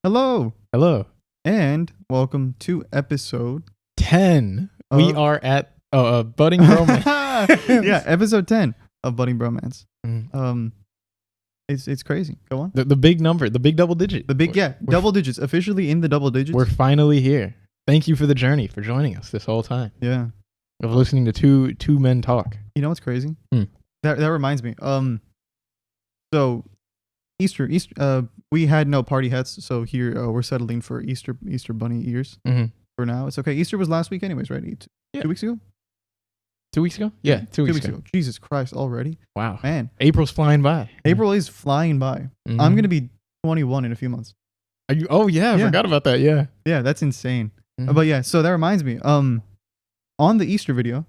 Hello Hello. and welcome to episode 10. We are at Budding Bromance. yeah, episode 10 of Budding Bromance. Mm. It's crazy. Go on. The big number, the big double digit. Double digits, officially in the double digits. We're finally here. Thank you for the journey, for joining us this whole time. Yeah. Of listening to two men talk. You know what's crazy? Hmm. That reminds me. So Easter, we had no party hats, so here we're settling for Easter bunny ears for now. It's okay. Easter was last week anyways, right? 2 weeks ago? 2 weeks ago? Yeah, 2 weeks ago. Jesus Christ, already? Wow. Man. April's flying by. April is flying by. I'm going to be 21 in a few months. Are you? Oh, yeah, I forgot about that, yeah. Yeah, that's insane. But yeah, so that reminds me, on the Easter video,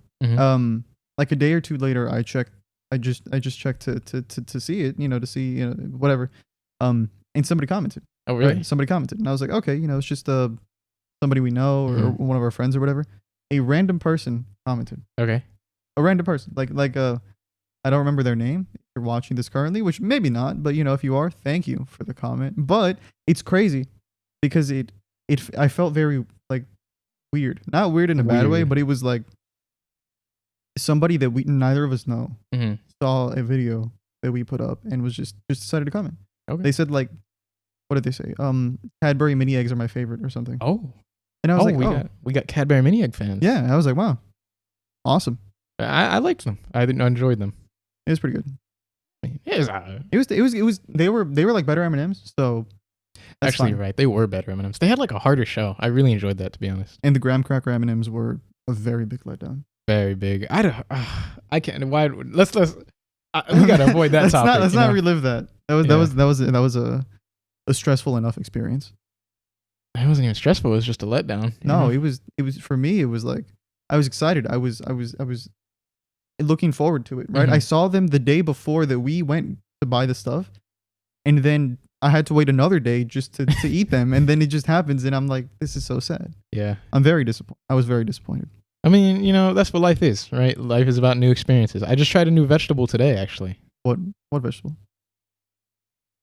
like a day or two later, I just checked to see it, to see, whatever. And somebody commented. Oh, really? Right? Somebody commented. And I was like, okay, it's just somebody we know or one of our friends or whatever. A random person commented. Okay. A random person. Like I don't remember their name. If you're watching this currently, which maybe not, but if you are, thank you for the comment. But it's crazy because I felt very like weird. Not weird in a bad way, but it was like somebody that neither of us know saw a video that we put up and was just decided to comment. Okay. They said like, what did they say? Cadbury mini eggs are my favorite or something. Oh. And I was like, we got Cadbury mini egg fans. Yeah, I was like, wow, awesome. I liked them. I enjoyed them. It was pretty good. It was. They were like better M&Ms. So actually, fine. Right, they were better M&Ms. They had like a harder shell. I really enjoyed that, to be honest. And the graham cracker M&Ms were a very big letdown. Very big. I can't. Why? Let's. We gotta avoid that topic. Let's not relive that. That was a stressful enough experience. It wasn't even stressful. It was just a letdown. No, it was for me. It was like I was excited. I was looking forward to it. Right. I saw them the day before that we went to buy the stuff, and then I had to wait another day just to eat them, and then it just happens, and I'm like, this is so sad. Yeah. I'm very disappointed. I was very disappointed. I mean, that's what life is, right? Life is about new experiences. I just tried a new vegetable today, actually. What vegetable?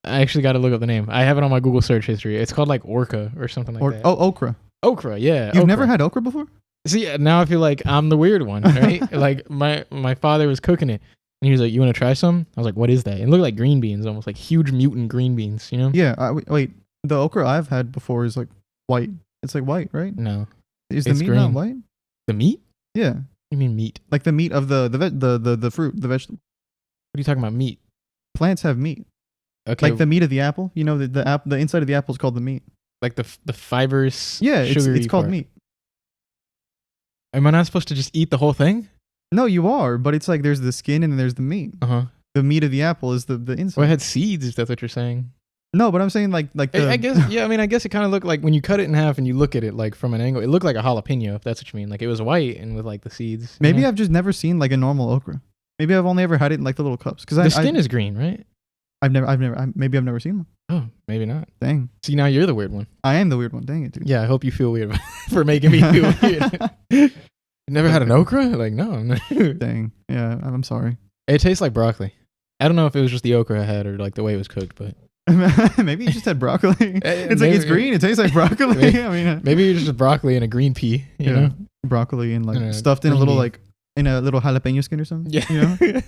I actually got to look up the name. I have it on my Google search history. It's called like orca or something like that. Oh, okra. Okra, yeah. You've never had okra before? See, now I feel like I'm the weird one, right? Like my father was cooking it, and he was like, "You want to try some?" I was like, "What is that?" It looked like green beans, almost like huge mutant green beans, Yeah. Wait. The okra I've had before is like white. It's like white, right? No. Is the meat green. Not white? The meat? Yeah. You mean meat? Like the meat of the fruit, the vegetable. What are you talking about? Meat? Plants have meat. Okay. Like the meat of the apple. The inside of the apple is called the meat. Like the fibrous. Yeah, it's called meat. Am I not supposed to just eat the whole thing? No, you are, but it's like there's the skin and then there's the meat. The meat of the apple is the inside. Well, it had seeds, if that's what you're saying. No, but I'm saying like I guess, yeah, I guess it kind of looked like when you cut it in half and you look at it like from an angle, it looked like a jalapeno, if that's what you mean. Like it was white and with like the seeds. Maybe I've just never seen like a normal okra. Maybe I've only ever had it in like the little cups. Because the skin is green, right? Maybe I've never seen one. Oh, maybe not. Dang. See, now you're the weird one. I am the weird one. Dang it, dude. Yeah, I hope you feel weird for making me feel weird. You never had an okra? Like, no. Dang. Yeah, I'm sorry. It tastes like broccoli. I don't know if it was just the okra I had or like the way it was cooked, but maybe you just had broccoli. It's like it's green. It tastes like broccoli. Maybe it's just broccoli and a green pea. You know, broccoli and like stuffed in a little like in a little jalapeno skin or something. Yeah,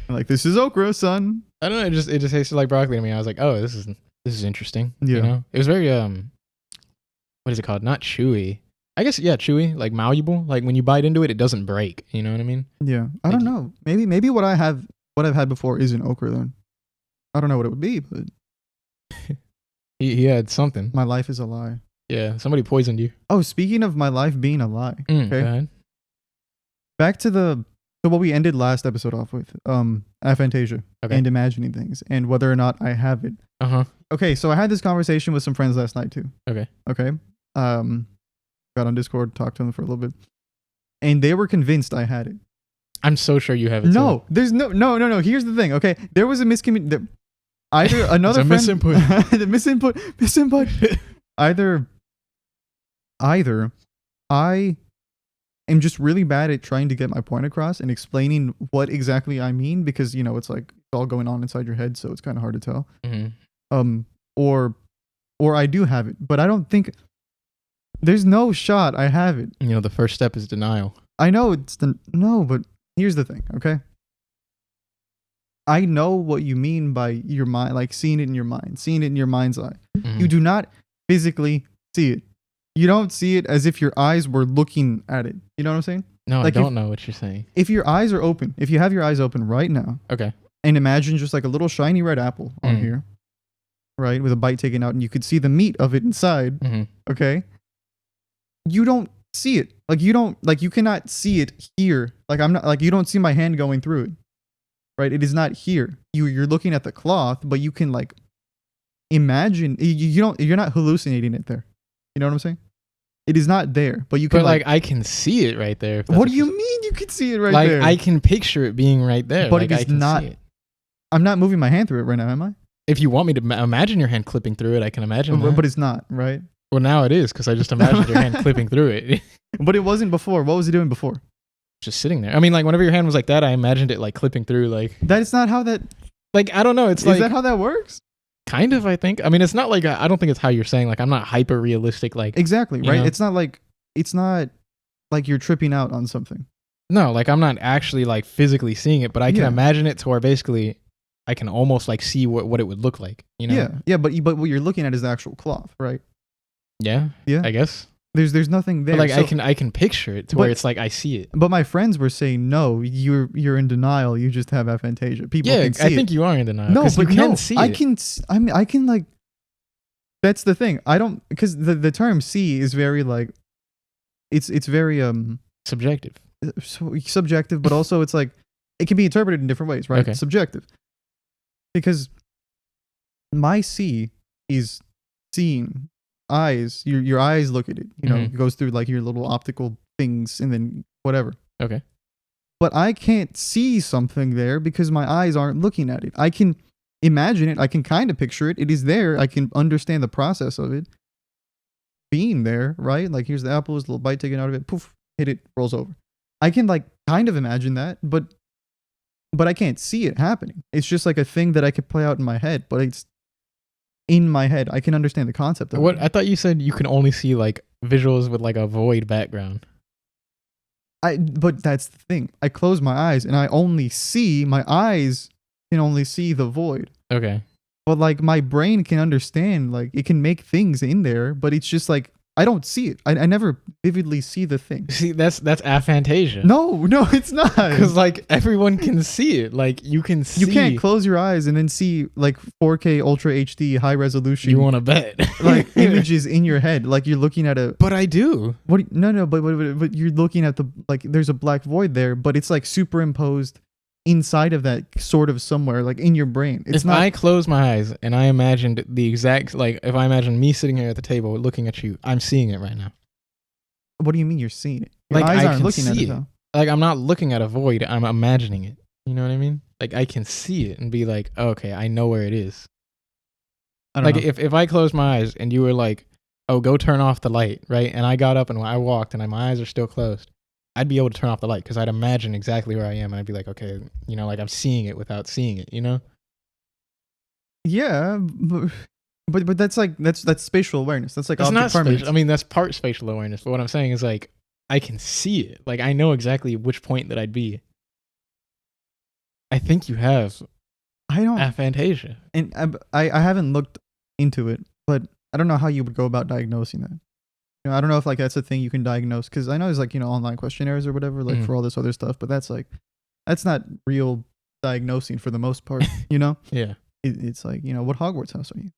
like this is okra, son. I don't know. It just tasted like broccoli to me. I was like, oh, this is interesting. Yeah, it was very what is it called? Not chewy. I guess chewy, like malleable. Like when you bite into it, it doesn't break. You know what I mean? Yeah, I don't know. Maybe what I've had before isn't okra then. I don't know what it would be, but. He had something. My life is a lie. Yeah, somebody poisoned you. Oh, speaking of my life being a lie. Okay. Go ahead. Back to what we ended last episode off with. Aphantasia and imagining things and whether or not I have it. Okay, so I had this conversation with some friends last night too. Okay. Got on Discord, talked to them for a little bit. And they were convinced I had it. I'm so sure you have it. No, too. There's no. Here's the thing. Okay, there was a miscommunication. Either another friend, misinput. Either I am just really bad at trying to get my point across and explaining what exactly I mean because it's like it's all going on inside your head, so it's kind of hard to tell. Or or I do have it, but I don't think there's no shot I have it. You know, the first step is denial. I know it's no, but here's the thing, okay? I know what you mean by your mind, like seeing it in your mind, seeing it in your mind's eye. Mhm. You do not physically see it. You don't see it as if your eyes were looking at it. You know what I'm saying? No, like I don't know what you're saying. If your eyes are open, if you have your eyes open right now, Okay. and imagine just like a little shiny red apple on Mm. here, right, with a bite taken out, and you could see the meat of it inside, okay? You don't see it. Like you don't, like you cannot see it here. Like I'm not, like you don't see my hand going through it, right? It is not here. You're looking at the cloth, but you can like imagine. You're not hallucinating it there. You know what I'm saying? It is not there, but you can. But like I can see it right there. if that's What do you you're- mean you can see it right like there? I can picture it being right there. But like, it is I can not- see it. I'm not moving my hand through it right now, am I? If you want me to imagine your hand clipping through it, I can imagine that. But it's not, right? Well, now it is because I just imagined your hand clipping through it. But it wasn't before. What was it doing before? Just sitting there. I mean, like whenever your hand was like that, I imagined it like clipping through. Like That is not how that. I don't know. It's Is like that how that works? kind of. I think. I mean, it's not like I don't think it's how you're saying. Like I'm not hyper realistic. Like Exactly, You right? know? It's not like you're tripping out on something. no, like I'm not actually like physically seeing it, but I can Yeah. imagine it to where basically I can almost like see what it would look like. You know? Yeah, but what you're looking at is the actual cloth, right? Yeah. Yeah. I guess. There's nothing there. But like So- I can picture it to where But- it's like I see it. But my friends were saying, no, you're in denial. You just have aphantasia. People Yeah, can see I think it. you are in denial. No, 'cause but you can no, see I it. can. I mean, I can like. That's the thing. I don't because the term see is very like. It's very Subjective. so subjective, but also it's like it can be interpreted in different ways, right? Okay. Subjective. Because my see is seeing eyes. Your eyes look at it. You know, Mhm. it goes through like your little optical things, and then whatever. Okay. But I can't see something there because my eyes aren't looking at it. I can imagine it. I can kind of picture it. It is there. I can understand the process of it being there, right? Like here's the apple, there's a little bite taken out of it, poof, hit it, rolls over. I can like kind of imagine that, but I can't see it happening. It's just like a thing that I could play out in my head, but it's in my head. I can understand the concept of What it. I thought you said you can only see like visuals with like a void background. But that's the thing. I close my eyes and I only see, my eyes can only see the void. Okay. But like my brain can understand, like it can make things in there, but it's just like I don't see it. I never vividly see the thing. See, that's aphantasia. No, it's not. Because like everyone can see it. Like you can see. You can't close your eyes and then see like 4K Ultra HD high resolution You want to bet? like images in your head, like you're looking at a. But I do. What? No, but you're looking at the like. There's a black void there, but it's like superimposed inside of that sort of somewhere, like in your brain. It's If not. I close my eyes and I imagined the exact like, if I imagine me sitting here at the table looking at you, I'm seeing it right now. What do you mean you're seeing it? Your Like, eyes I aren't can looking at see it it. though. Like I'm not looking at a void. I'm imagining it. You know what I mean? Like I can see it and be like, oh, okay, I know where it is. I don't Like know. if I closed my eyes and you were like, oh, go turn off the light, right? And I got up and I walked and my eyes are still closed. I'd be able to turn off the light because I'd imagine exactly where I am and I'd be like, okay, you know, like I'm seeing it without seeing it, you know? Yeah, but that's like that's spatial awareness. That's like It's object not permanence. spatial. I mean, that's part spatial awareness. But what I'm saying is like, I can see it. Like I know exactly which point that I'd be. I think you have I don't, aphantasia. and I haven't looked into it, but I don't know how you would go about diagnosing that. You know, I don't know if like that's a thing you can diagnose because I know there's like online questionnaires or whatever like Mhm. for all this other stuff, but that's not real diagnosing for the most part. You know, Yeah, it's like what Hogwarts house are you?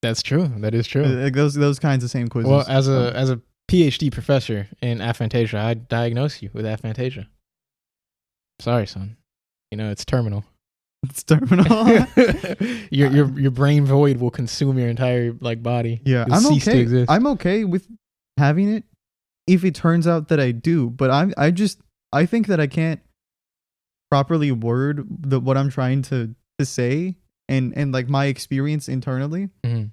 that's true. That is true. Like those kinds of same quizzes. Well, as a PhD professor in aphantasia, I diagnose you with aphantasia. Sorry, son. You know it's terminal. it's terminal. your brain void will consume your entire like body. Yeah, It'll I'm cease to okay. exist. I'm okay with having it if it turns out that I do, but I think that I can't properly word what I'm trying to say and like my experience internally. Mhm.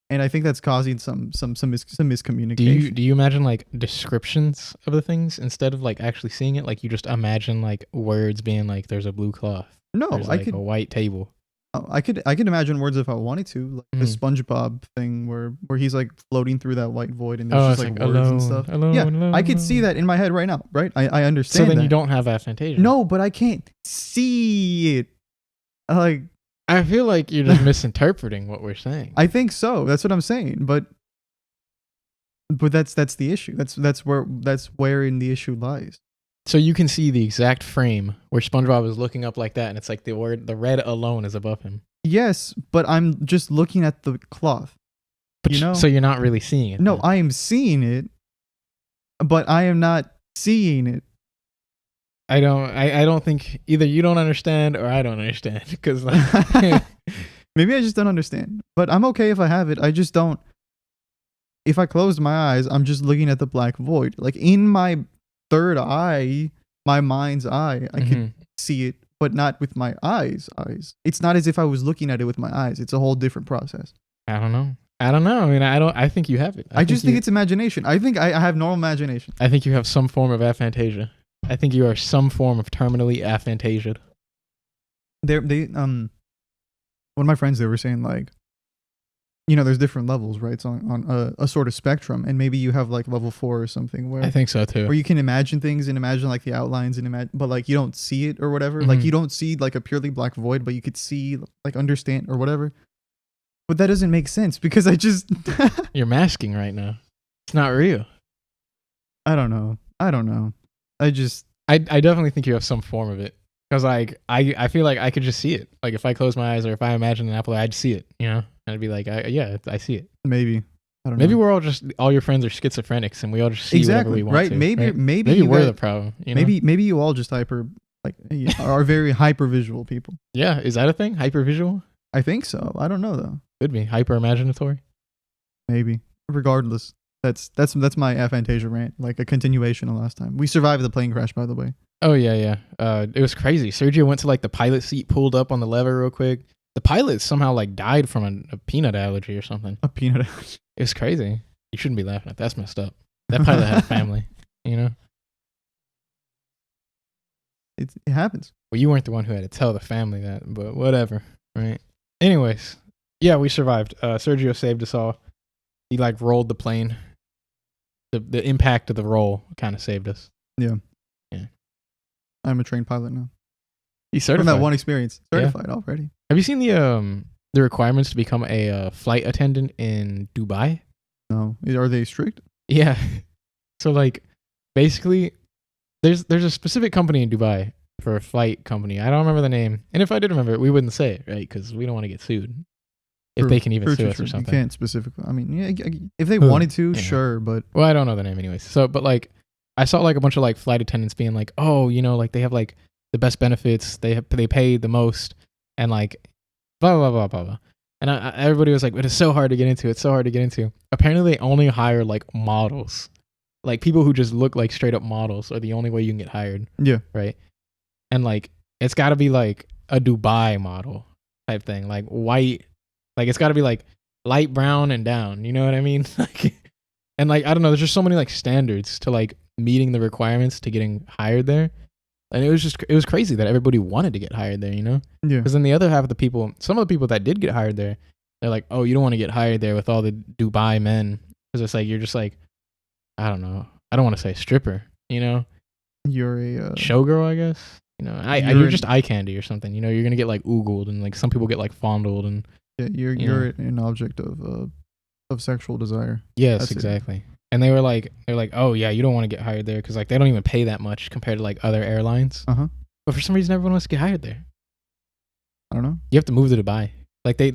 And I think that's causing some miscommunication. Do you imagine like descriptions of the things instead of like actually seeing it? Like you just imagine like words being like, "There's a blue cloth. No, There's I like could a white table." I could imagine words if I wanted to, like the SpongeBob thing where he's like floating through that white void and there's just like words alone, and stuff. alone, Yeah, alone, I could see alone. that in my head right now, right? I So understand then that. you don't have aphantasia. No, but I can't see it. Like, I feel like you're just misinterpreting what we're saying. I think so. That's what I'm saying. But that's the issue. That's where in the issue lies. So you can see the exact frame where SpongeBob is looking up like that, and it's like the red alone is above him. Yes, but I'm just looking at the cloth. But you know? So you're not really seeing it. No, then. I am seeing it, but I am not seeing it. I don't think either you don't understand or I don't understand because like, maybe I just don't understand. But I'm okay if I have it. I just don't. If I closed my eyes, I'm just looking at the black void. Like in my third eye, my mind's eye, I could see it, but not with my eyes. It's not as if I was looking at it with my eyes. It's a whole different process. I don't know. I mean, I think you have it. I just think it's imagination. I think I have normal imagination. I think you have some form of aphantasia. I think you are some form of terminally aphantasiaed. One of my friends, they were saying like, there's different levels, right? It's on a sort of spectrum, and maybe you have like level 4 or something where I think so too. Where you can imagine things and imagine like the outlines and but like you don't see it or whatever. Like you don't see like a purely black void, but you could see like understand or whatever. But that doesn't make sense because I just You're masking right now. It's not real. I don't know. I definitely think you have some form of it. Because like I feel like I could just see it. Like if I close my eyes or if I imagine an apple, I'd see it, And I'd be like, I see it. Maybe. I don't know. Maybe we're all your friends are schizophrenics and we all just see whatever we want right? to. Maybe we're the problem. Maybe you all just are very hyper visual people. Yeah, is that a thing? Hyper visual? I think so. I don't know though. Could be hyper imaginatory. Maybe. Regardless, that's my aphantasia rant. Like a continuation of last time. We survived the plane crash, by the way. Oh yeah. It was crazy. Sergio went to like the pilot seat, pulled up on the lever real quick. The pilot somehow like died from a peanut allergy or something. A peanut allergy. It was crazy. You shouldn't be laughing at that. That's messed up. That pilot had a family, It happens. Well, you weren't the one who had to tell the family that, but whatever, right? Anyways, yeah, we survived. Sergio saved us all. He like rolled the plane. The impact of the roll kind of saved us. Yeah. I'm a trained pilot now. He's certified. From that one experience, certified already. Have you seen the requirements to become a flight attendant in Dubai? No, are they strict? Yeah. So like, basically, there's a specific company in Dubai for a flight company. I don't remember the name, and if I did remember it, we wouldn't say it, right? Because we don't want to get sued. If they can even sue us or something. You can't specifically. I mean, yeah, if they wanted to, sure, but well, I don't know the name anyways. So, but like, I saw like a bunch of like flight attendants being like, oh, like they have like the best benefits, they pay the most, and like blah blah blah blah blah. And everybody was like, but it's so hard to get into. It's so hard to get into. Apparently, they only hire like models, like people who just look like straight up models are the only way you can get hired. Yeah, right. And like, it's got to be like a Dubai model type thing, like white. Like it's got to be like light brown and down. You know what I mean? Like, and like I don't know. There's just so many like standards to like meeting the requirements to getting hired there, and it was crazy that everybody wanted to get hired there. Yeah. Because then the other half of the people, some of the people that did get hired there, they're like, oh, you don't want to get hired there with all the Dubai men, because it's like you're just like, I don't know. I don't want to say stripper. You're a showgirl, I guess. You're just eye candy or something. You're gonna get like oogled, and like some people get like fondled and. Yeah, you're an object of sexual desire. Yes, That's exactly. It. And they're like, oh yeah, you don't want to get hired there because like they don't even pay that much compared to like other airlines. But for some reason, everyone wants to get hired there. I don't know. You have to move to Dubai. Like they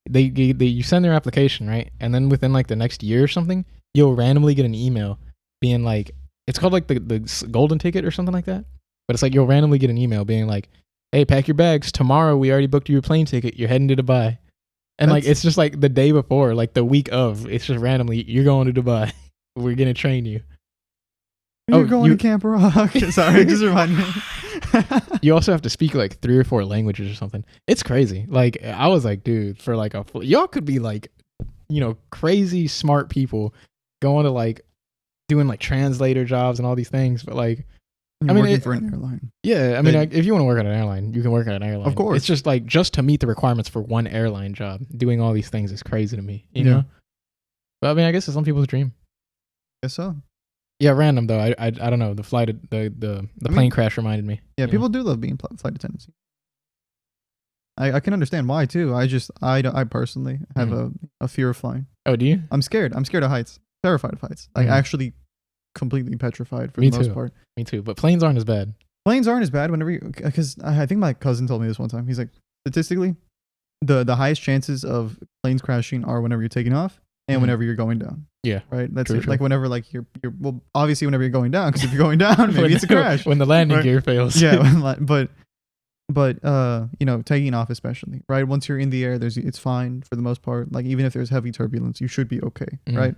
you send their application, right, and then within like the next year or something, you'll randomly get an email being like, it's called like the golden ticket or something like that. But it's like you'll randomly get an email being like, hey, pack your bags. Tomorrow we already booked you a plane ticket. You're heading to Dubai. And like it's just like the day before, like the week of, it's just randomly, you're going to Dubai. We're going to train you. You're going to Camp Rock. Sorry, just remind me. You also have to speak like 3 or 4 languages or something. It's crazy. Like I was like, dude, for like y'all could be like, crazy smart people going to like doing like translator jobs and all these things. But like You're I mean, working for an airline. Yeah, I mean, if you want to work at an airline, you can work at an airline. Of course. It's just like just to meet the requirements for one airline job, doing all these things is crazy to me. You Yeah. know. But I mean, I guess it's some people's dream. Guess so. Yeah, random though. I don't know. The flight, the plane crash reminded me. Yeah, you people do love being flight attendants. I can understand why too. I personally have a fear of flying. Oh, do you? I'm scared. I'm scared of heights. Terrified of heights. Like actually completely petrified for Me the most too. part. Me too. But planes aren't as bad. Planes aren't as bad whenever you, because I think my cousin told me this one time. He's like, statistically, the highest chances of planes crashing are whenever you're taking off and whenever you're going down. Yeah. Right. That's True, it. true. Like whenever like you're well, obviously whenever you're going down, because if you're going down, maybe it's a crash. When the landing right? gear fails. Yeah. But you know, taking off especially, right? Once you're in the air, it's fine for the most part. Like even if there's heavy turbulence, you should be okay, right?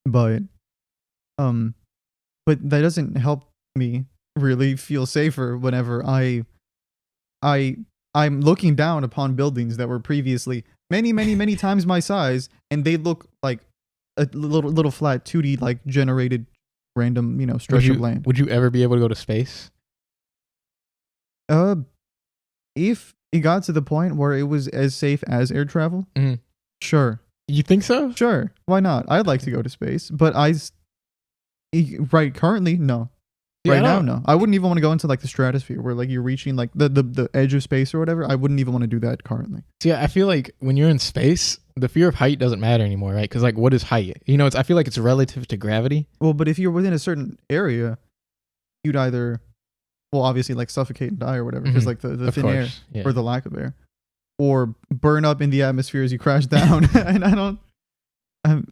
But that doesn't help me really feel safer whenever I'm looking down upon buildings that were previously many times my size, and they look like a little flat 2D like generated random, you know, stretch of land. Would you ever be able to go to space? If it got to the point where it was as safe as air travel, sure. You think so? Sure. Why not? I'd like to go to space, but currently, no. Yeah, right now, no. I wouldn't even want to go into like the stratosphere where like you're reaching like the edge of space or whatever. I wouldn't even want to do that currently. See, I feel like when you're in space, the fear of height doesn't matter anymore, right? Because like, what is height? You know, I feel like it's relative to gravity. Well, but if you're within a certain area, you'd either, well, obviously like suffocate and die or whatever, because like the thin air or the lack of air, or burn up in the atmosphere as you crash down. And I don't.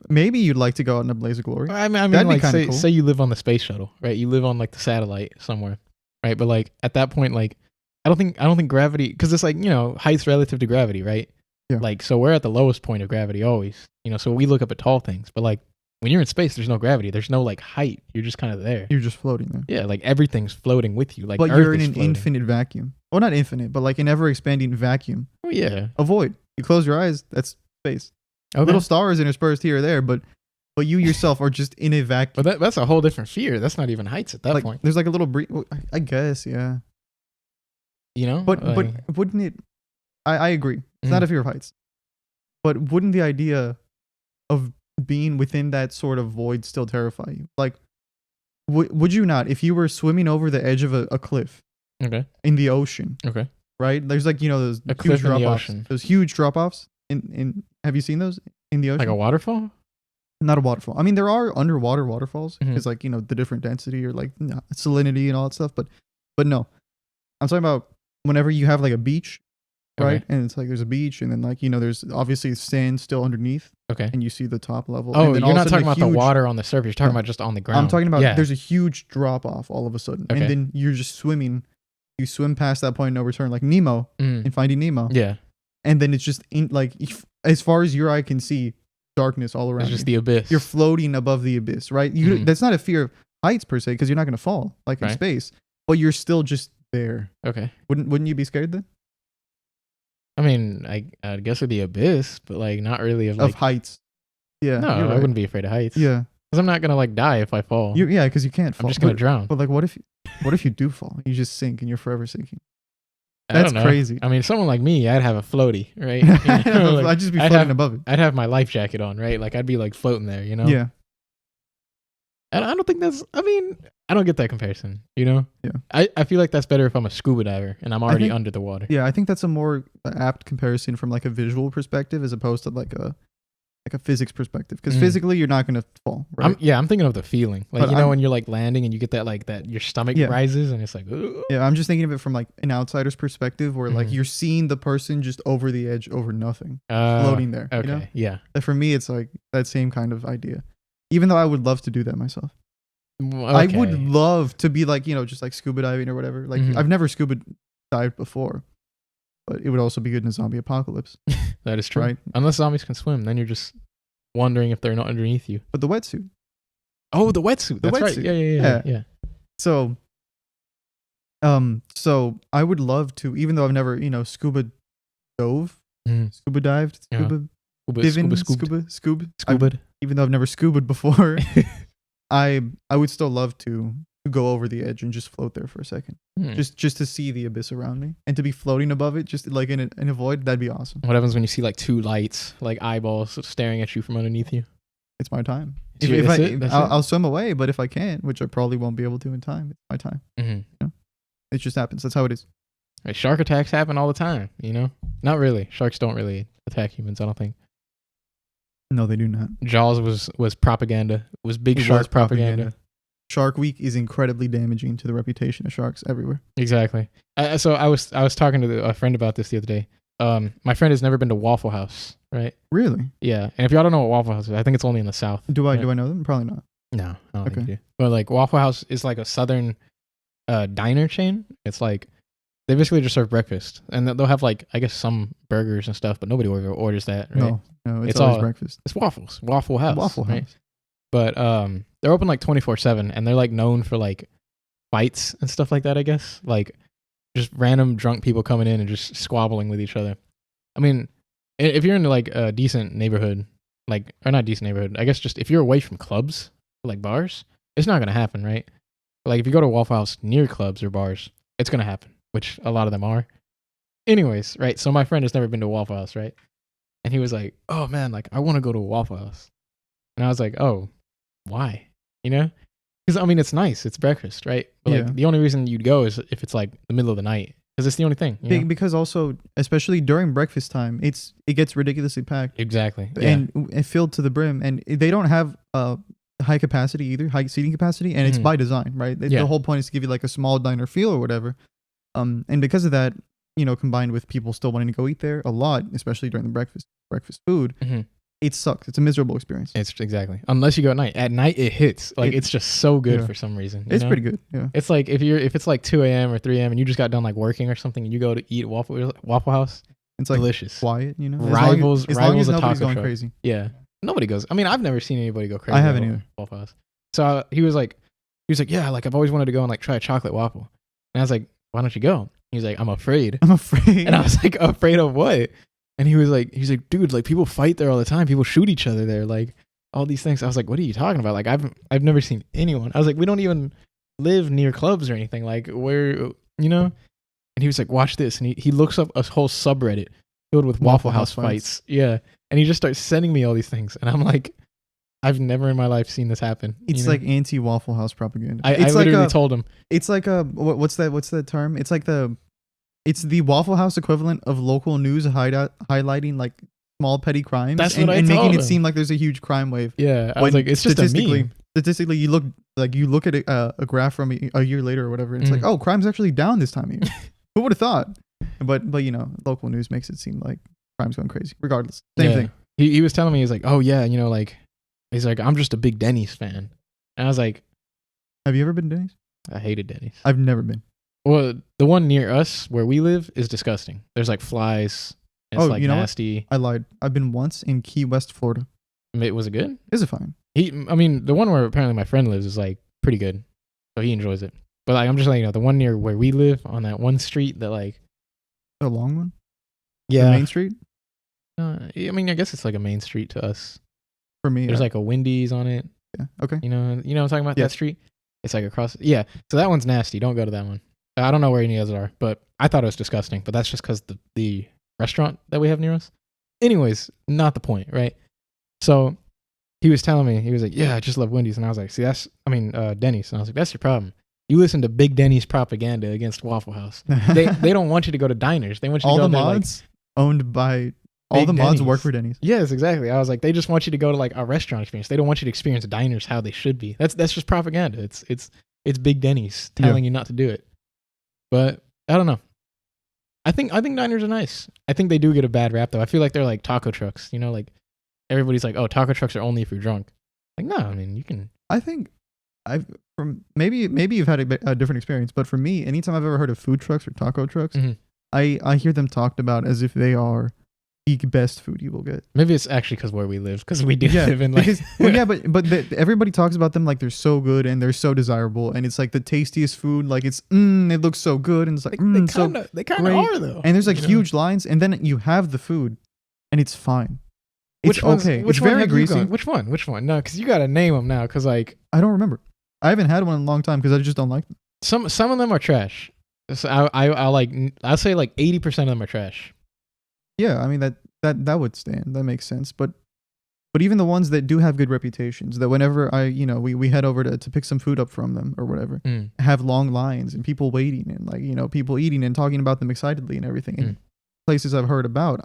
Maybe you'd like to go out in a blaze of glory. I mean, like say you live on the space shuttle, right? You live on like the satellite somewhere, right? But like at that point, like I don't think gravity, because it's like, you know, height's relative to gravity, right? Yeah. Like, so we're at the lowest point of gravity always, you know. So we look up at tall things, but like when you're in space, there's no gravity. There's no like height. You're just kind of there. You're just floating there. Yeah, like everything's floating with you. Like, but Earth you're in is an floating. infinite vacuum. Well, not infinite, but like an ever expanding vacuum. Oh yeah. A void. You close your eyes, that's space. Okay. Little stars interspersed here or there, but you yourself are just in a vacuum. But that's a whole different fear. That's not even heights at that like, point. There's like a little breeze. Well, I guess, yeah. You know? But wouldn't it? I agree. It's not a fear of heights. But wouldn't the idea of being within that sort of void still terrify you? Like, would you not, if you were swimming over the edge of a cliff? Okay. In the ocean. Okay. Right? There's like, you know, those huge drop-offs. Those huge drop-offs. Have you seen those in the ocean? Like a waterfall? Not a waterfall. I mean, there are underwater waterfalls because, like, you know, the different density or like salinity and all that stuff. But no, I'm talking about whenever you have like a beach, right? And it's like there's a beach, and then like, you know, there's obviously sand still underneath. Okay. And you see the top level. Oh, and then you're not talking about the water on the surface. You're talking about just on the ground. I'm talking about there's a huge drop off all of a sudden, and then you're just swimming. You swim past that point of no return, like Nemo in Finding Nemo. Yeah. And then it's just as far as your eye can see, darkness all around. It's just the abyss. You're floating above the abyss, right? That's not a fear of heights per se, because you're not going to fall like in space, but you're still just there. Okay. Wouldn't you be scared then? I mean, I guess of the abyss, but like not really of heights. Yeah. No, I wouldn't be afraid of heights. Yeah. Because I'm not gonna like die if I fall. Yeah, because you can't fall. I'm just gonna drown. But like, what if you do fall? You just sink and you're forever sinking. That's crazy. I mean, someone like me, I'd have a floaty, right? I'd just be floating above it. I'd have my life jacket on, right? Like I'd be like floating there, you know? Yeah. And I don't think I don't get that comparison, you know? Yeah. I feel like that's better if I'm a scuba diver and I'm already under the water. Yeah, I think that's a more apt comparison from like a visual perspective as opposed to like a physics perspective, because physically you're not going to fall, right? I'm thinking of the feeling, like, but you know, when you're like landing and you get that like that your stomach rises and it's like, ugh. Yeah, I'm just thinking of it from like an outsider's perspective, where like you're seeing the person just over the edge, over nothing, floating there. Okay, you know? yeah. And for me, it's like that same kind of idea, even though I would love to do that myself. Okay. I would love to be like, you know, just like scuba diving or whatever. Like I've never scuba dived before, but it would also be good in a zombie apocalypse. That is true, right? Unless zombies can swim, then you're just wondering if they're not underneath you. But the wetsuit. Oh, the wetsuit. That's right. Yeah. So I would love to, even though I've never, you know, scuba dived, scuba. Even though I've never scubaed before, I would still love to to go over the edge and just float there for a second, Hmm. just to see the abyss around me and to be floating above it, just like in a void. That'd be awesome. What happens when you see like two lights, like eyeballs staring at you from underneath you? It's my time. That's it? That's it? I'll swim away, but if I can't, which I probably won't be able to in time, it's my time. Mm-hmm. It just happens. That's how it is. Like, shark attacks happen all the time, you know? Not really. Sharks don't really attack humans, I don't think. No, they do not. Jaws was propaganda. It was big It shark was propaganda. Shark Week is incredibly damaging to the reputation of sharks everywhere. Exactly. So I was talking to a friend about this the other day. My friend has never been to Waffle House, right? Really? Yeah. And if y'all don't know what Waffle House is, I think it's only in the South. Do I Yeah. know them? Probably not. No, I don't think Okay. you do. But like Waffle House is like a Southern diner chain. It's like they basically just serve breakfast, and they'll have like I guess some burgers and stuff, but nobody orders that, right? No, it's It's always all- breakfast. It's waffles, Waffle House, Waffle House. right? But they're open like 24/7, and they're like known for like fights and stuff like that. I guess like just random drunk people coming in and just squabbling with each other. I mean, if you're in like a decent neighborhood, like or not decent neighborhood, I guess just if you're away from clubs like bars, it's not gonna happen, right? Like if you go to Waffle House near clubs or bars, it's gonna happen, which a lot of them are. Anyways, right? So my friend has never been to a Waffle House, right? And he was like, "Oh man, like I want to go to a Waffle House," and I was like, "Oh, why?" You know? Because I mean, it's nice, it's breakfast, right? But Yeah. like the only reason you'd go is if it's like the middle of the night, because it's the only thing. You know? Because also, especially during breakfast time, it gets ridiculously packed Exactly. Yeah. and filled to the brim, and they don't have high capacity either, high seating capacity, and it's Mhm. by design, right? Yeah. The whole point is to give you like a small diner feel or whatever. And because of that, combined with people still wanting to go eat there a lot, especially during the breakfast food, Mhm. it sucks. It's a miserable experience. It's exactly unless you go at night. At night, it hits like it's just so good yeah. for some reason. It's pretty good. Yeah. It's like if it's like 2 a.m. or 3 a.m. and you just got done like working or something, and you go to eat at Waffle House. It's like Delicious. quiet, As Rivals long as a nobody's taco going truck. crazy. Yeah, nobody goes. I mean, I've never seen anybody go crazy. I haven't at either. Waffle House. So he was like, yeah, like I've always wanted to go and like try a chocolate waffle. And I was like, why don't you go? He was like, I'm afraid. I'm afraid. And I was like, afraid of what? And he was like, dude, like people fight there all the time. People shoot each other there, like all these things. I was like, what are you talking about? Like I've never seen anyone. I was like, we don't even live near clubs or anything. Like where, And he was like, watch this. And he looks up a whole subreddit filled with Waffle House fights. Yeah. And he just starts sending me all these things. And I'm like, I've never in my life seen this happen. It's like anti Waffle House propaganda. I literally told him. It's like what's that term? It's like it's the Waffle House equivalent of local news highlighting like small petty crimes That's and what I making told it him. seem like there's a huge crime wave. Yeah. I was like, it's just a meme. Statistically, you look at a graph from a year later or whatever, and it's like, oh, crime's actually down this time of year. Who would have thought? But local news makes it seem like crime's going crazy. Regardless, same thing. He was telling me, he's like, oh yeah, like he's like, I'm just a big Denny's fan. And I was like, have you ever been to Denny's? I hated Denny's. I've never been. Well, the one near us where we live is disgusting. There's like flies. It's like nasty. I lied. I've been once in Key West, Florida. Was it good? Is it fine? I mean, the one where apparently my friend lives is like pretty good. So he enjoys it. But like, I'm just letting you know, the one near where we live on that one street that like. The long one? Yeah. The main street? I mean, I guess it's like a main street to us. For me, there's like a Wendy's on it. Yeah. Okay. You know what I'm talking about? That street? It's like across. Yeah. So that one's nasty. Don't go to that one. I don't know where any others are, but I thought it was disgusting. But that's just because the restaurant that we have near us. Anyways, not the point, right? So he was telling me, he was like, yeah, I just love Wendy's. And I was like, see, Denny's. And I was like, that's your problem. You listen to Big Denny's propaganda against Waffle House. They don't want you to go to diners. They want you to all go the to mods owned by all the mods work for Denny's. Yes, exactly. I was like, they just want you to go to like a restaurant experience. They don't want you to experience diners how they should be. That's just propaganda. It's Big Denny's telling you not to do it. But I don't know. I think diners are nice. I think they do get a bad rap though. I feel like they're like taco trucks. Like everybody's like, oh, taco trucks are only if you're drunk. Like, no, I mean you can. I think maybe you've had a different experience, but for me, anytime I've ever heard of food trucks or taco trucks, Mm-hmm. I hear them talked about as if they are the best food you will get. Maybe it's actually because where we live, because we do live in like. Everybody talks about them like they're so good and they're so desirable, and it's like the tastiest food. Like it looks so good, and it's like they kind of are though. And there's like huge lines, and then you have the food, and it's fine. It's okay. It's very greasy. Which one? No, because you got to name them now. Because like I don't remember. I haven't had one in a long time because I just don't like them. Some of them are trash. So I'll say like 80% of them are trash. Yeah, I mean that would stand. That makes sense. But even the ones that do have good reputations, that whenever we head over to pick some food up from them or whatever, have long lines and people waiting and like people eating and talking about them excitedly and everything. And places I've heard about,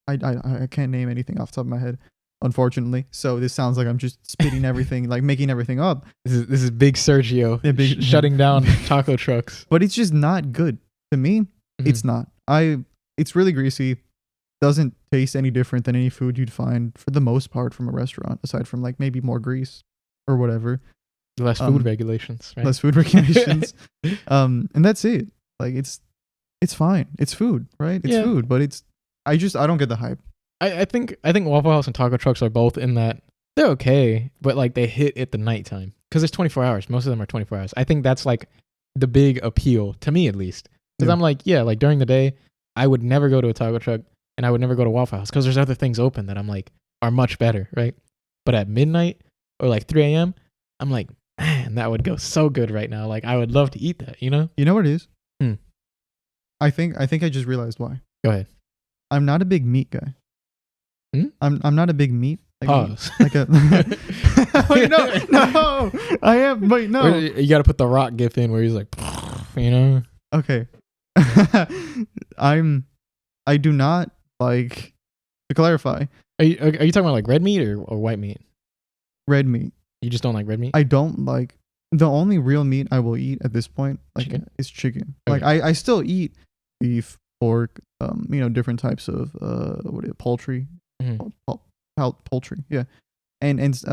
I can't name anything off the top of my head, unfortunately. So this sounds like I'm just spitting everything, like making everything up. This is big Sergio shutting down taco trucks. But it's just not good to me. It's not. It's really greasy. Doesn't taste any different than any food you'd find for the most part from a restaurant, aside from like maybe more grease or whatever. Less food regulations, right? Less food regulations. And that's it. Like it's fine. It's food, right? It's food, but I don't get the hype. I think Waffle House and taco trucks are both in that they're okay, but like they hit at the nighttime because it's 24 hours. Most of them are 24 hours. I think that's like the big appeal to me, at least, because I'm like, like during the day, I would never go to a taco truck and I would never go to Waffle House because there's other things open that I'm like are much better, right? But at midnight or like 3 a.m., I'm like, man, that would go so good right now. Like I would love to eat that, You know what it is? Hmm. I think I just realized why. Go ahead. I'm not a big meat guy. I'm not a big meat. Pause. Like a wait, no, I am. Wait, no. You got to put the Rock gif in where he's like, Okay. I do not like, to clarify. Are you talking about like red meat or white meat? Red meat. You just don't like red meat? I don't like. The only real meat I will eat at this point, is chicken. Okay. Like I still eat beef, pork, different types of poultry, poultry, yeah, and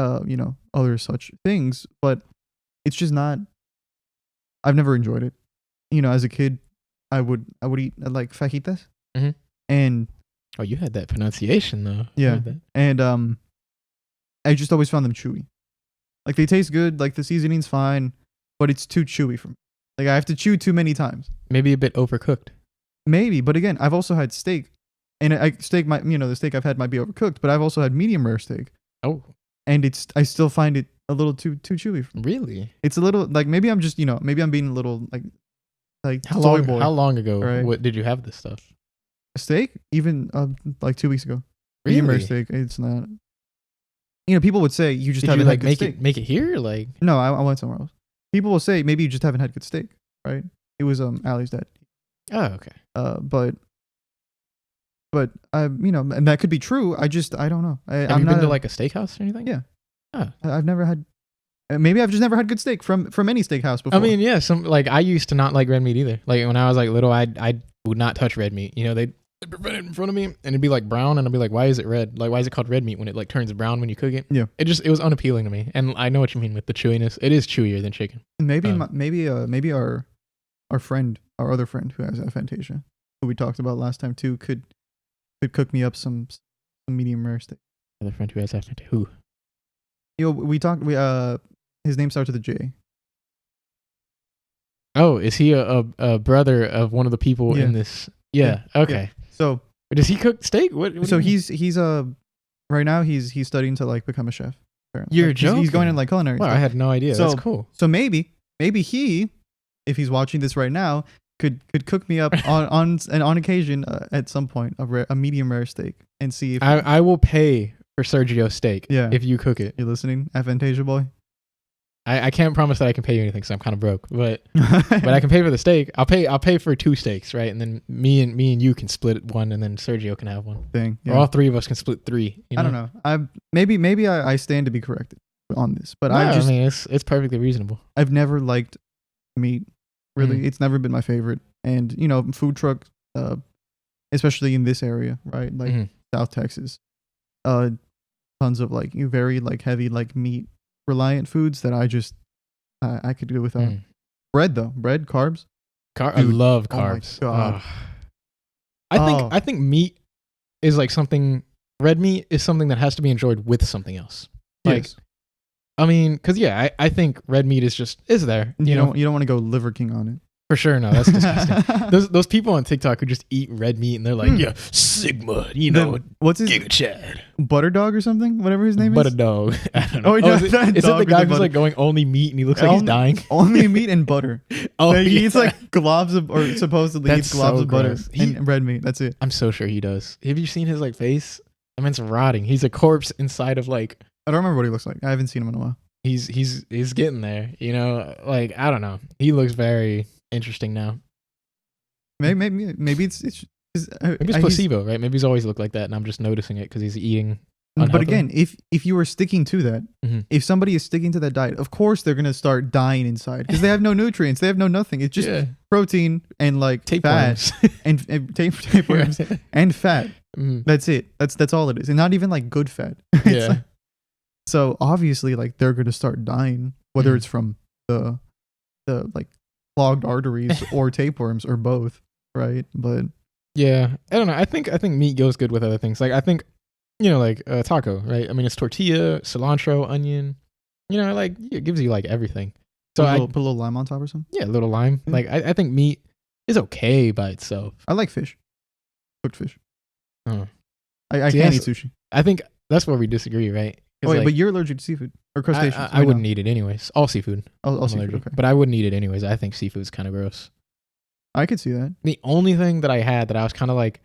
other such things. But it's just not. I've never enjoyed it. As a kid, I would eat like fajitas, and you had that pronunciation though. Yeah, and I just always found them chewy. Like they taste good, like the seasoning's fine, but it's too chewy for me. Like I have to chew too many times. Maybe a bit overcooked. Maybe, but again, I've also had steak, and the steak I've had might be overcooked, but I've also had medium rare steak. Oh, and I still find it a little too chewy. Really? It's a little like maybe I'm just maybe I'm being a little like how long ago? Right? What did you have this stuff? A steak, even like 2 weeks ago. Really? Medium rare steak. It's not. People would say you just did haven't you, had good steak. Make it here, like? No, I went somewhere else. People will say maybe you just haven't had good steak, right? It was Allie's dad. Oh, okay. But and that could be true. I don't know. Have you been to like a steakhouse or anything? Yeah. Oh. I've never had. Maybe I've just never had good steak from any steakhouse before. I mean, yeah. I used to not like red meat either. Like when I was like little, I would not touch red meat. They'd prevent it in front of me, and it'd be like brown, and I'd be like, "Why is it red? Like, why is it called red meat when it like turns brown when you cook it?" Yeah. It was unappealing to me, and I know what you mean with the chewiness. It is chewier than chicken. Maybe maybe our other friend who has aphantasia, who we talked about last time too, could cook me up some medium rare steak. Other friend who has aphantasia. Who? We talked. His name starts with a J. Oh, is he a brother of one of the people in this? Yeah. Okay. Yeah. So does he cook steak? What so he's right now he's studying to like become a chef. Apparently. You're joking. He's going in like culinary. Wow, stuff. I had no idea. That's cool. So maybe he, if he's watching this right now, could cook me up on occasion at some point a medium rare steak and see if I will pay for Sergio steak. Yeah. If you cook it. You listening, aphantasia boy? I can't promise that I can pay you anything, so I'm kind of broke. But I can pay for the steak. I'll pay for 2 steaks, right? And then me and you can split one, and then Sergio can have one. Thing. Yeah. Or all 3 of us can split 3. I don't know. Maybe I stand to be corrected on this, but I mean it's perfectly reasonable. I've never liked meat. Really, Mm. It's never been my favorite. And food trucks, especially in this area, right? Like South Texas, tons of like very like heavy like meat reliant foods that I could do without. Bread though, carbs. I love carbs. Oh my God. I think meat is like something. Red meat is something that has to be enjoyed with something else. Like, yes. I mean, because I think red meat is there. You don't want to go Liver King on it. For sure, no, that's disgusting. Those people on TikTok who just eat red meat and they're like, yeah, Sigma, what's his Giga Chad, Butter Dog or something, whatever his name but a is. dog. I don't know. Oh, yeah, is it the guy who's like going only meat and he looks like he's dying? Only meat and butter. Oh, he eats like globs of, or supposedly That's eats globs so of butter gross. and red meat. That's it. I'm so sure he does. Have you seen his like face? I mean, it's rotting. He's a corpse inside of like. I don't remember what he looks like. I haven't seen him in a while. He's getting there. You know, like I don't know. He looks very interesting now. Maybe it's Maybe it's placebo, right? Maybe he's always looked like that, and I'm just noticing it because he's eating. But again, if you were sticking to that, if somebody is sticking to that diet, of course they're gonna start dying inside because they have no nutrients, they have no nothing. It's just protein and like fat and tapeworms and fat. That's it. That's all it is, and not even like good fat. Yeah. Like, so obviously, like they're gonna start dying, whether it's from the like clogged arteries or tapeworms or both, right? But yeah, I don't know. I think meat goes good with other things. Like I think, like taco, right? I mean, it's tortilla, cilantro, onion. Like it gives you like everything. So put a little lime on top or something. Yeah, a little lime. Yeah. Like I think meat is okay by itself. I like fish, cooked fish. Oh. I can't eat sushi. I think that's where we disagree, right? Oh, wait, but you're allergic to seafood or crustaceans. I wouldn't eat it anyways. All seafood. All seafood, okay. But I wouldn't eat it anyways. I think seafood's kind of gross. I could see that. The only thing that I had that I was kind of like,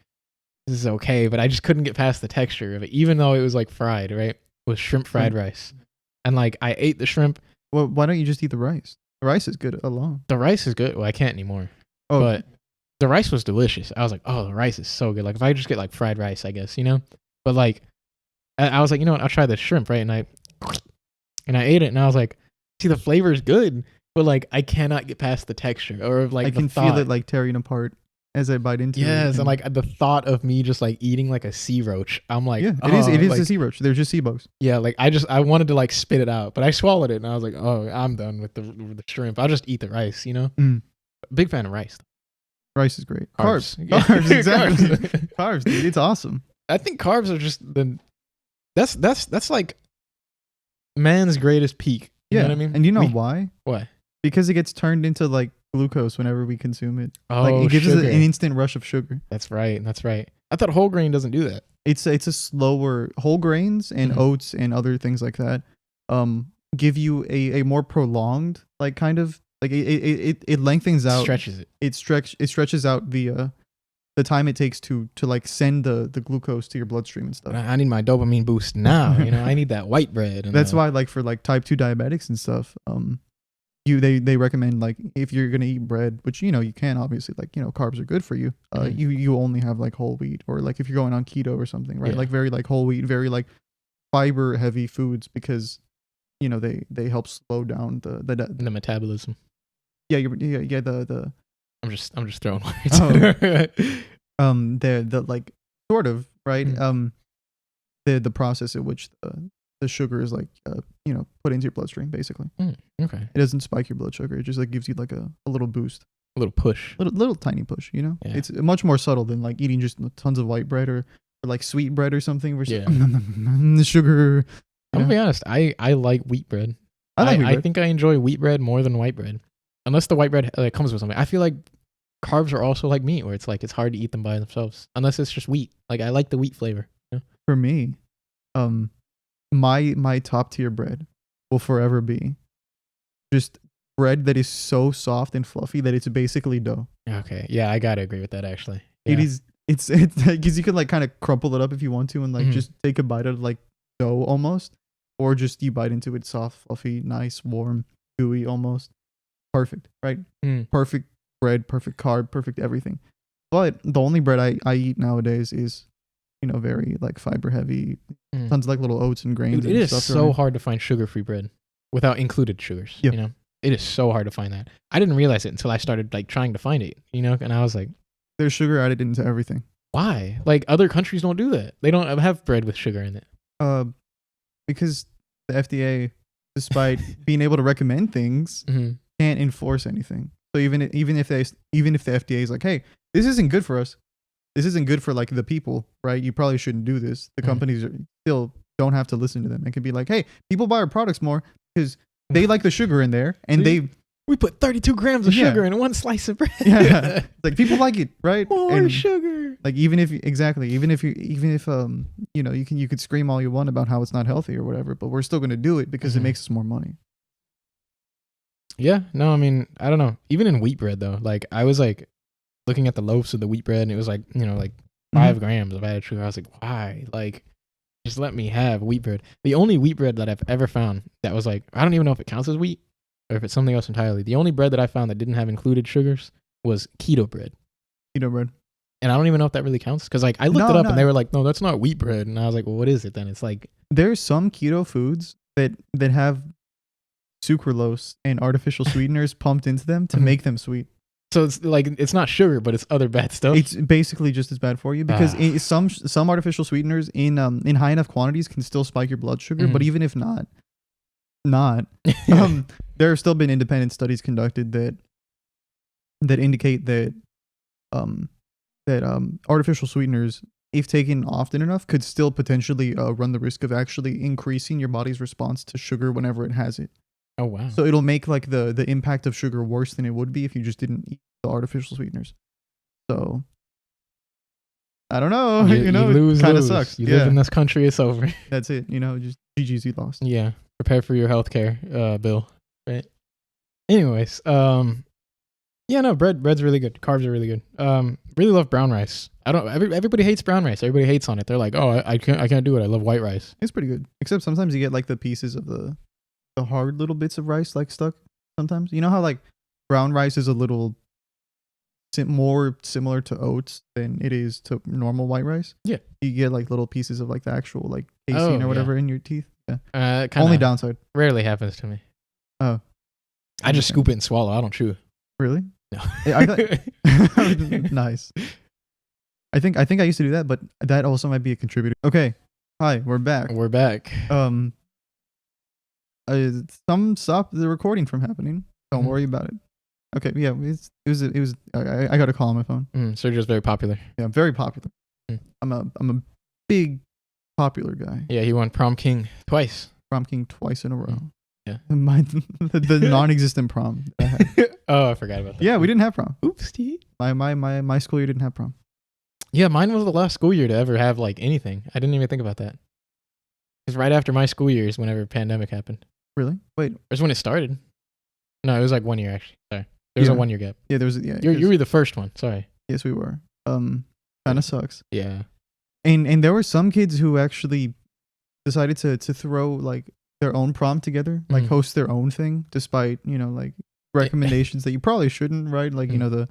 this is okay, but I just couldn't get past the texture of it, even though it was like fried, right? Was shrimp fried rice. And like I ate the shrimp. Well, why don't you just eat the rice? The rice is good alone. The rice is good. Well, I can't anymore. Oh. But the rice was delicious. I was like, oh, the rice is so good. Like if I just get like fried rice, I guess, But like, I was like, you know what? I'll try the shrimp, right? And I ate it, and I was like, see, the flavor is good, but like I cannot get past the texture or like I can feel it like tearing apart as I bite into it. Yes, and like the thought of me just like eating like a sea roach, I'm like, yeah, it is like, a sea roach. They're just sea bugs. Yeah, like I wanted to like spit it out, but I swallowed it, and I was like, oh, I'm done with the shrimp. I'll just eat the rice, Big fan of rice. Rice is great. Carbs, carbs, exactly. Carbs, dude, it's awesome. I think carbs are just that's like man's greatest peak. You know what I mean? And you know why? Why? Because it gets turned into like glucose whenever we consume it. Oh, like it gives us sugar. an instant rush of sugar. That's right. I thought whole grain doesn't do that. It's a slower whole grains and oats and other things like that. Give you a more prolonged like kind of like it lengthens out. Stretches it. It stretches out the time it takes to like send the glucose to your bloodstream and stuff. I need my dopamine boost now. I need that white bread. And that's why like for like type 2 diabetics and stuff, they recommend like if you're gonna eat bread, which you can obviously, like carbs are good for you. You only have like whole wheat, or like if you're going on keto or something, right? Yeah. Like very like whole wheat, very like fiber heavy foods, because they help slow down the metabolism. Yeah, the I'm just throwing words. The like sort of right. The process at which the sugar is like put into your bloodstream, basically. Okay. It doesn't spike your blood sugar. It just like gives you like a little boost, a little push, little tiny push. Yeah. It's much more subtle than like eating just tons of white bread or like sweet bread or something. Versus the sugar. I'm gonna be honest. I like wheat bread. I think I enjoy wheat bread more than white bread, unless the white bread comes with something. I feel like carbs are also like meat, where it's like it's hard to eat them by themselves unless it's just wheat. Like I like the wheat flavor. For me, my top tier bread will forever be just bread that is so soft and fluffy that it's basically dough. Okay, yeah, I gotta agree with that actually. Yeah. It is. It's because you can like kind of crumple it up if you want to and like just take a bite of like dough almost, or just you bite into it soft, fluffy, nice, warm, gooey almost. Perfect, right? Perfect bread, perfect carb, perfect everything. But the only bread I eat nowadays is very like fiber heavy, tons of like little oats and grains. Dude, it is so hard to find sugar-free bread without included sugars. Yep. It is so hard to find that. I didn't realize it until I started like trying to find it. And I was like, there's sugar added into everything. Why? Like other countries don't do that. They don't have bread with sugar in it. Because the FDA, despite being able to recommend things, can't enforce anything. So even if the FDA is like, hey, this isn't good for us. This isn't good for like the people, right? You probably shouldn't do this. The companies still don't have to listen to them. It can be like, hey, people buy our products more because they like the sugar in there, and We put 32 grams of Yeah. sugar in one slice of bread. Yeah, like people like it, right? More And, sugar. like even if you could scream all you want about how it's not healthy or whatever, but we're still gonna do it because it Mhm. makes us more money. Yeah, no, I mean, I don't know. Even in wheat bread though, like I was like looking at the loaves of the wheat bread, and it was like, you know, like 5 grams of added sugar. I was like, why? Like, just let me have wheat bread. The only wheat bread that I've ever found that was like, I don't even know if it counts as wheat or if it's something else entirely. The only bread that I found that didn't have included sugars was keto bread. Keto bread. And I don't even know if that really counts because like I looked it up No. and they were like, no, that's not wheat bread. And I was like, well, what is it then? It's like, There's some keto foods that have sucralose and artificial sweeteners pumped into them to Mhm. make them sweet. so it's like, it's not sugar, but it's other bad stuff. It's basically just as bad for you because Ah. some artificial sweeteners in high enough quantities can still spike your blood sugar. But Mhm. even if not, there have still been independent studies conducted that indicate that artificial sweeteners, if taken often enough, could still potentially run the risk of actually increasing your body's response to sugar whenever it has it. Oh, wow. So it'll make like the impact of sugar worse than it would be if you just didn't eat the artificial sweeteners. So I don't know. you lose, it kind of lose. sucks. You Yeah, live in this country, it's over. that's it. Just GG's, you lost. Yeah. Prepare for your healthcare bill. Right. Anyways, yeah, no, bread's really good. Carbs are really good. Really love brown rice. Everybody hates brown rice. Everybody hates on it. They're like, oh, I can't do it. I love white rice. It's pretty good. Except sometimes you get like the pieces of the hard little bits of rice like stuck. Sometimes you know how like brown rice is a little more similar to oats than it is to normal white rice. Yeah. You get like little pieces of like the actual like casein or whatever in your teeth. Yeah. Only downside. Rarely happens to me. Oh. I just scoop it and swallow. I don't chew. Really? No. Nice. I think I used to do that, but that also might be a contributor. Okay. Hi, we're back. We're back. Some stopped the recording from happening. Don't Mhm. worry about it. Okay, yeah, it was. I got a call on my phone. Sergio's very popular. Yeah, I'm very popular. Mm. I'm a big popular guy. Yeah, he won prom king twice. Prom king twice in a row. Yeah. The non-existent prom. I had. Oh, I forgot about that. Yeah, we didn't have prom. Oopsie. My school year didn't have prom. Yeah, mine was the last school year to ever have like anything. I didn't even think about that. Because right after my school year is whenever pandemic happened. Really? Wait. That's when it started. No, it was like 1 year actually. Sorry. There was a 1 year gap. Yeah, there was. Yeah, You were the first one. Sorry. yes, we were. Kind of sucks. Yeah. And there were some kids who actually decided to throw like their own prom together, like Mhm. host their own thing, despite like recommendations that you probably shouldn't, right? Like the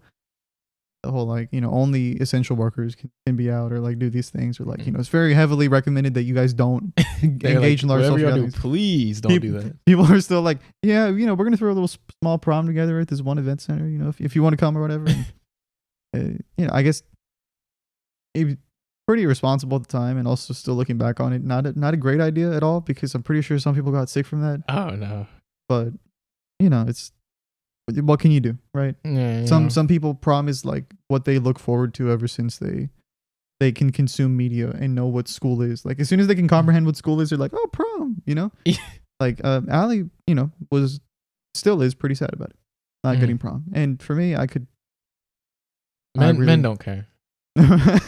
whole like only essential workers can be out or like do these things, or like it's very heavily recommended that you guys don't engage in large social gatherings. Please don't do that. People are still like, yeah, we're gonna throw a little small prom together at this one event center, if you want to come or whatever. And, I guess it pretty irresponsible at the time, and also still looking back on it, not a great idea at all, because I'm pretty sure some people got sick from that. Oh no. But it's what can you do, right? Yeah, Some people prom is like what they look forward to ever since they can consume media and know what school is. Like as soon as they can comprehend what school is, they're like, oh, prom, Like Allie, still is pretty sad about it, not getting prom. And for me, I could. Men don't care.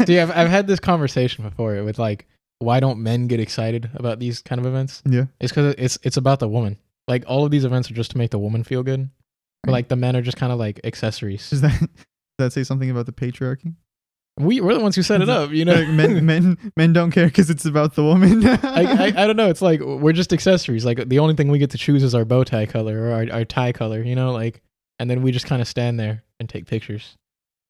See, I've had this conversation before with like, why don't men get excited about these kind of events? Yeah, it's because it's about the woman. Like all of these events are just to make the woman feel good. But, like the men are just kind of like accessories. Does that say something about the patriarchy? We're the ones who set it up, Like men don't care because it's about the woman. I don't know. It's like we're just accessories. Like the only thing we get to choose is our bow tie color or our tie color. Like, and then we just kind of stand there and take pictures.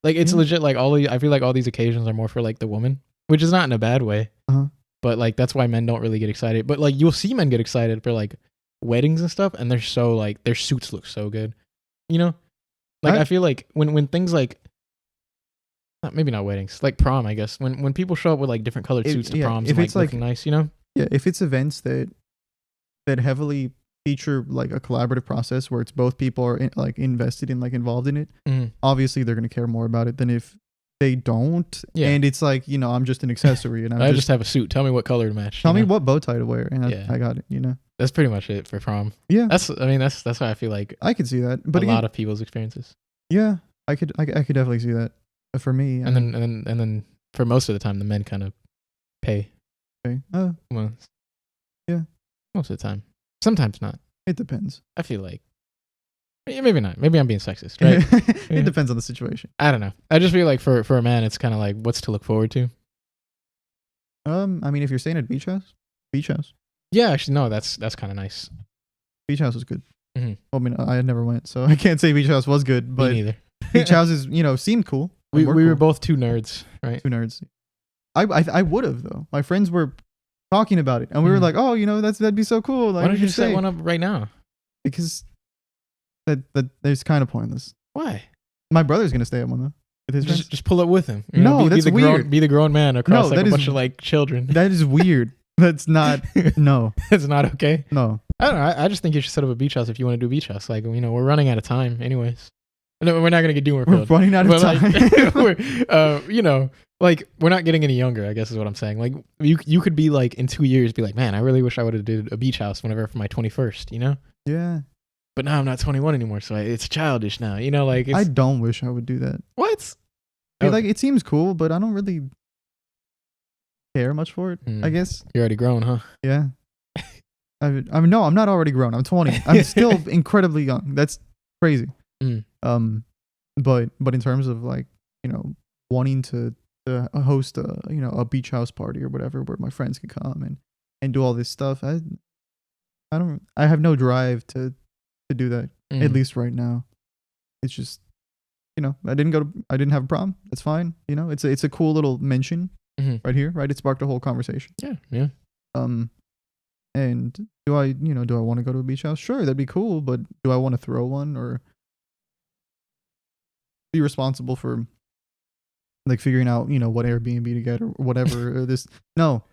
Like it's legit. Like I feel like all these occasions are more for like the woman, which is not in a bad way. Uh-huh. But like that's why men don't really get excited. But like you'll see men get excited for like weddings and stuff, and they're so like their suits look so good. Like I feel like when things like maybe not weddings, like prom, I guess when people show up with like different colored suits to proms and like looking nice, yeah, if it's events that heavily feature like a collaborative process where it's both people are like invested in, like involved in it, obviously they're going to care more about it than if they don't. And it's like, I'm just an accessory and I just have a suit. Tell me what color to match. Tell me what bow tie to wear, and I got it. That's pretty much it for prom. Yeah, That's why I feel like I could see that. But a again, lot of people's experiences. yeah, I could definitely see that. For me, And then for most of the time, the men kind of pay. okay. Well, Yeah. most of the time. Sometimes not. It depends. I feel like maybe not. Maybe I'm being sexist, right? It depends on the situation. I don't know. I just feel like for a man, it's kind of like what's to look forward to. I mean, if you're staying at beach house. Yeah, actually, no, that's kind of nice. Beach house was good. Mm-hmm. I mean, I had never went, so I can't say beach house was good. Me But neither. beach houses, seemed cool. We Were were cool. both two nerds, right? Two nerds. I would have though. My friends were talking about it, and we were like, "Oh, that'd be so cool." Like, Why don't we you could set stay. one up right now? Because that there's kind of pointless. Why? My brother's gonna stay at one though with his friends. Just pull up with him. No, that's weird. Be the grown man across No, like that a is- bunch of like children. That is weird. That's not. No, That's not okay. no. I don't know. I just think you should set up a beach house if you want to do a beach house. Like, we're running out of time anyways. No, we're not going to get doom We're running out of But time. like, we're not getting any younger, I guess is what I'm saying. Like, you could be like, in 2 years, be like, man, I really wish I would have did a beach house whenever for my 21st, Yeah. But now I'm not 21 anymore, so it's childish now. Like, I it's, don't wish I would do that. what? Like, it seems cool, but I don't really care much for it. I guess. You're already grown, huh? Yeah. I mean, no, I'm not already grown. I'm 20. I'm still incredibly young. That's crazy. Mm. But in terms of like, wanting to host a beach house party or whatever where my friends can come and do all this stuff, I have no drive to do that, at least right now. It's just, I didn't have a prom. That's fine. It's a cool little mention right here, right? It sparked a whole conversation. Yeah. And do I want to go to a beach house? Sure, that'd be cool, but do I want to throw one or be responsible for like figuring out, what Airbnb to get or whatever this? No,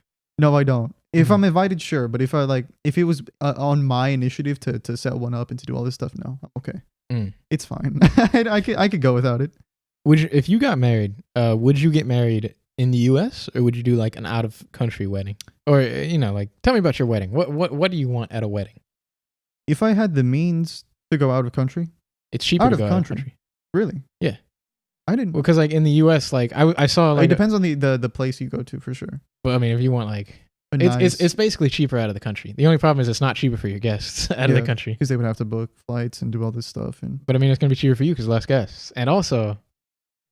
I don't. If I'm invited, sure, but if it was on my initiative to set one up and to do all this stuff, no, I'm okay. It's fine. I could go without it. If you got married, would you get married in the U.S. or would you do like an out of country wedding? Or like tell me about your wedding. What do you want at a wedding? If I had the means to go out of country, it's cheaper to go out of country. Really? Yeah. I didn't. Well, because like in the U.S., like I saw like it depends on the place you go to for sure. Well, I mean, if you want like it's basically cheaper out of the country. The only problem is it's not cheaper for your guests out of the country because they would have to book flights and do all this stuff. But I mean, it's gonna be cheaper for you because less guests, and also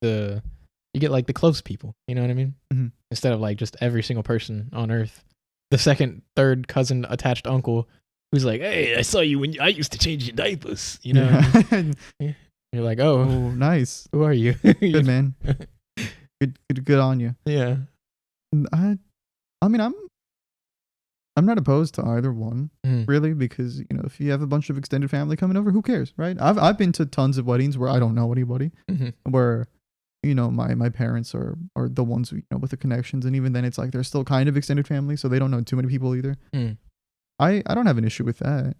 you get like the close people. You know what I mean? Mm-hmm. Instead of like just every single person on earth, the second, third cousin attached uncle who's like, "Hey, I saw you when I used to change your diapers." Yeah. You're like, oh, nice. Who are you? Good man. Good on you. Yeah. I mean, I'm not opposed to either one, really, because if you have a bunch of extended family coming over, who cares, right? I've been to tons of weddings where I don't know anybody, where my parents are the ones who, with the connections, and even then it's like they're still kind of extended family, so they don't know too many people either. I don't have an issue with that.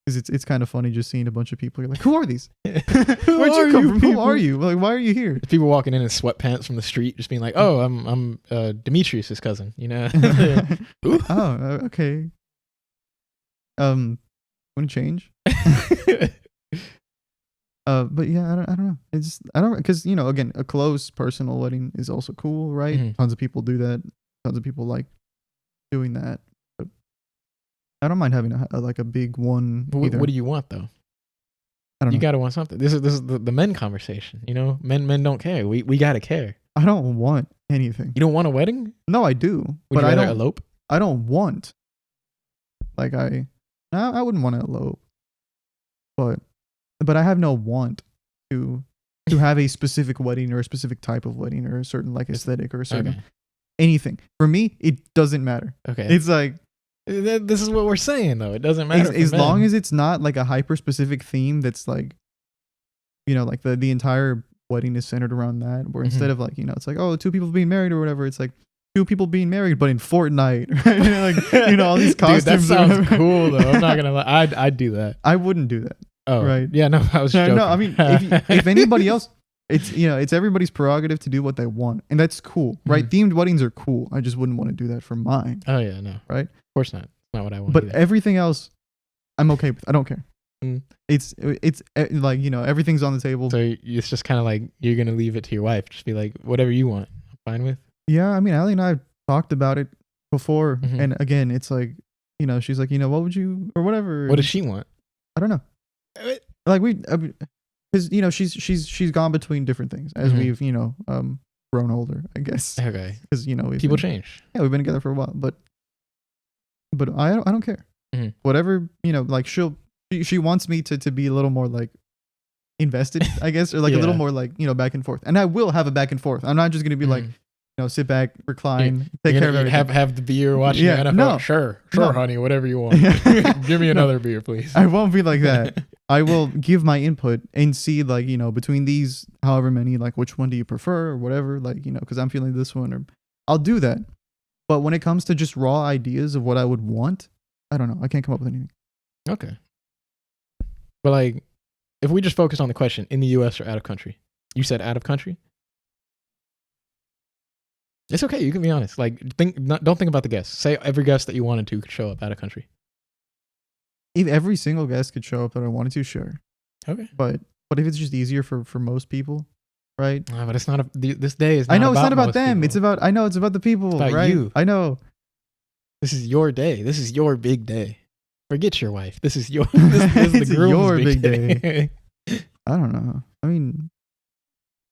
Because it's kind of funny just seeing a bunch of people. You're like, who are these? Where'd you come from? Who are you? Like, why are you here? People walking in sweatpants from the street, just being like, "Oh, I'm Demetrius's cousin," Oh, okay. Want to change? But yeah, I don't know. I don't because again, a close personal wedding is also cool, right? Tons of people do that. Tons of people like doing that. I don't mind having a big one. What do you want though? I don't know. You gotta want something. This is the men conversation. Men don't care. We gotta care. I don't want anything. You don't want a wedding? No, I do. Would but you I rather don't elope. I don't want. Like I wouldn't want to elope. But I have no want to have a specific wedding or a specific type of wedding or a certain like aesthetic or a certain anything. For me, it doesn't matter. Okay. It's like this is what we're saying though. It doesn't matter as long as it's not like a hyper specific theme that's like like the entire wedding is centered around that, where instead of like it's like, oh, two people being married or whatever, it's like two people being married but in Fortnite. Like all these costumes. Dude, that sounds cool though. I'm not gonna lie. I'd do that. I wouldn't do that. Oh right. Yeah, no, I was joking. No, I mean if anybody else, it's it's everybody's prerogative to do what they want, and that's cool, right? Themed weddings are cool. I just wouldn't want to do that for mine. Oh yeah, no. Right? Of course not. not what I want. But either. everything else, I'm okay with. I don't care. Mm. It's like, you know, everything's on the table. So it's just kind of like you're gonna leave it to your wife. Just be like, whatever you want, I'm fine with. Yeah, I mean, Ali and I have talked about it before, Mhm. and again, it's like, you know, she's like, you know, what would you or whatever. What does she want? I don't know. Like because you know, she's gone between different things as Mhm. we've, you know, grown older, I guess. Okay. Because, you know, People change. Yeah, we've been together for a while, but I don't care. Mhm. Whatever, you know, like she wants me to be a little more like invested, I guess, or like a little Yeah. more like, you know, back and forth. And I will have a back and forth. I'm not just gonna be like, you know, sit back, recline, take care of everything. Have the beer, watching Yeah, the NFL. no. Sure, No. honey, whatever you want. Give me another beer, please. I won't be like that. I will give my input and see, like, you know, between these, however many, like, which one do you prefer or whatever, like, you know, because I'm feeling this one, or I'll do that. But when it comes to just raw ideas of what I would want, I don't know. I can't come up with anything. Okay. But like, if we just focus on the question, in the U.S. or out of country? You said out of country? It's okay. You can be honest. Like, don't think about the guests. Say every guest that you wanted to could show up out of country. If every single guest could show up that I wanted to, sure. Okay. But if it's just easier for most people, right? But it's not this day is not I know about it's not about most them. people. It's about it's about the people, It's about right? you. I know. This is your day. This is your big day. Forget your wife. This is your this is It's the groom's your big big day. I don't know. I mean,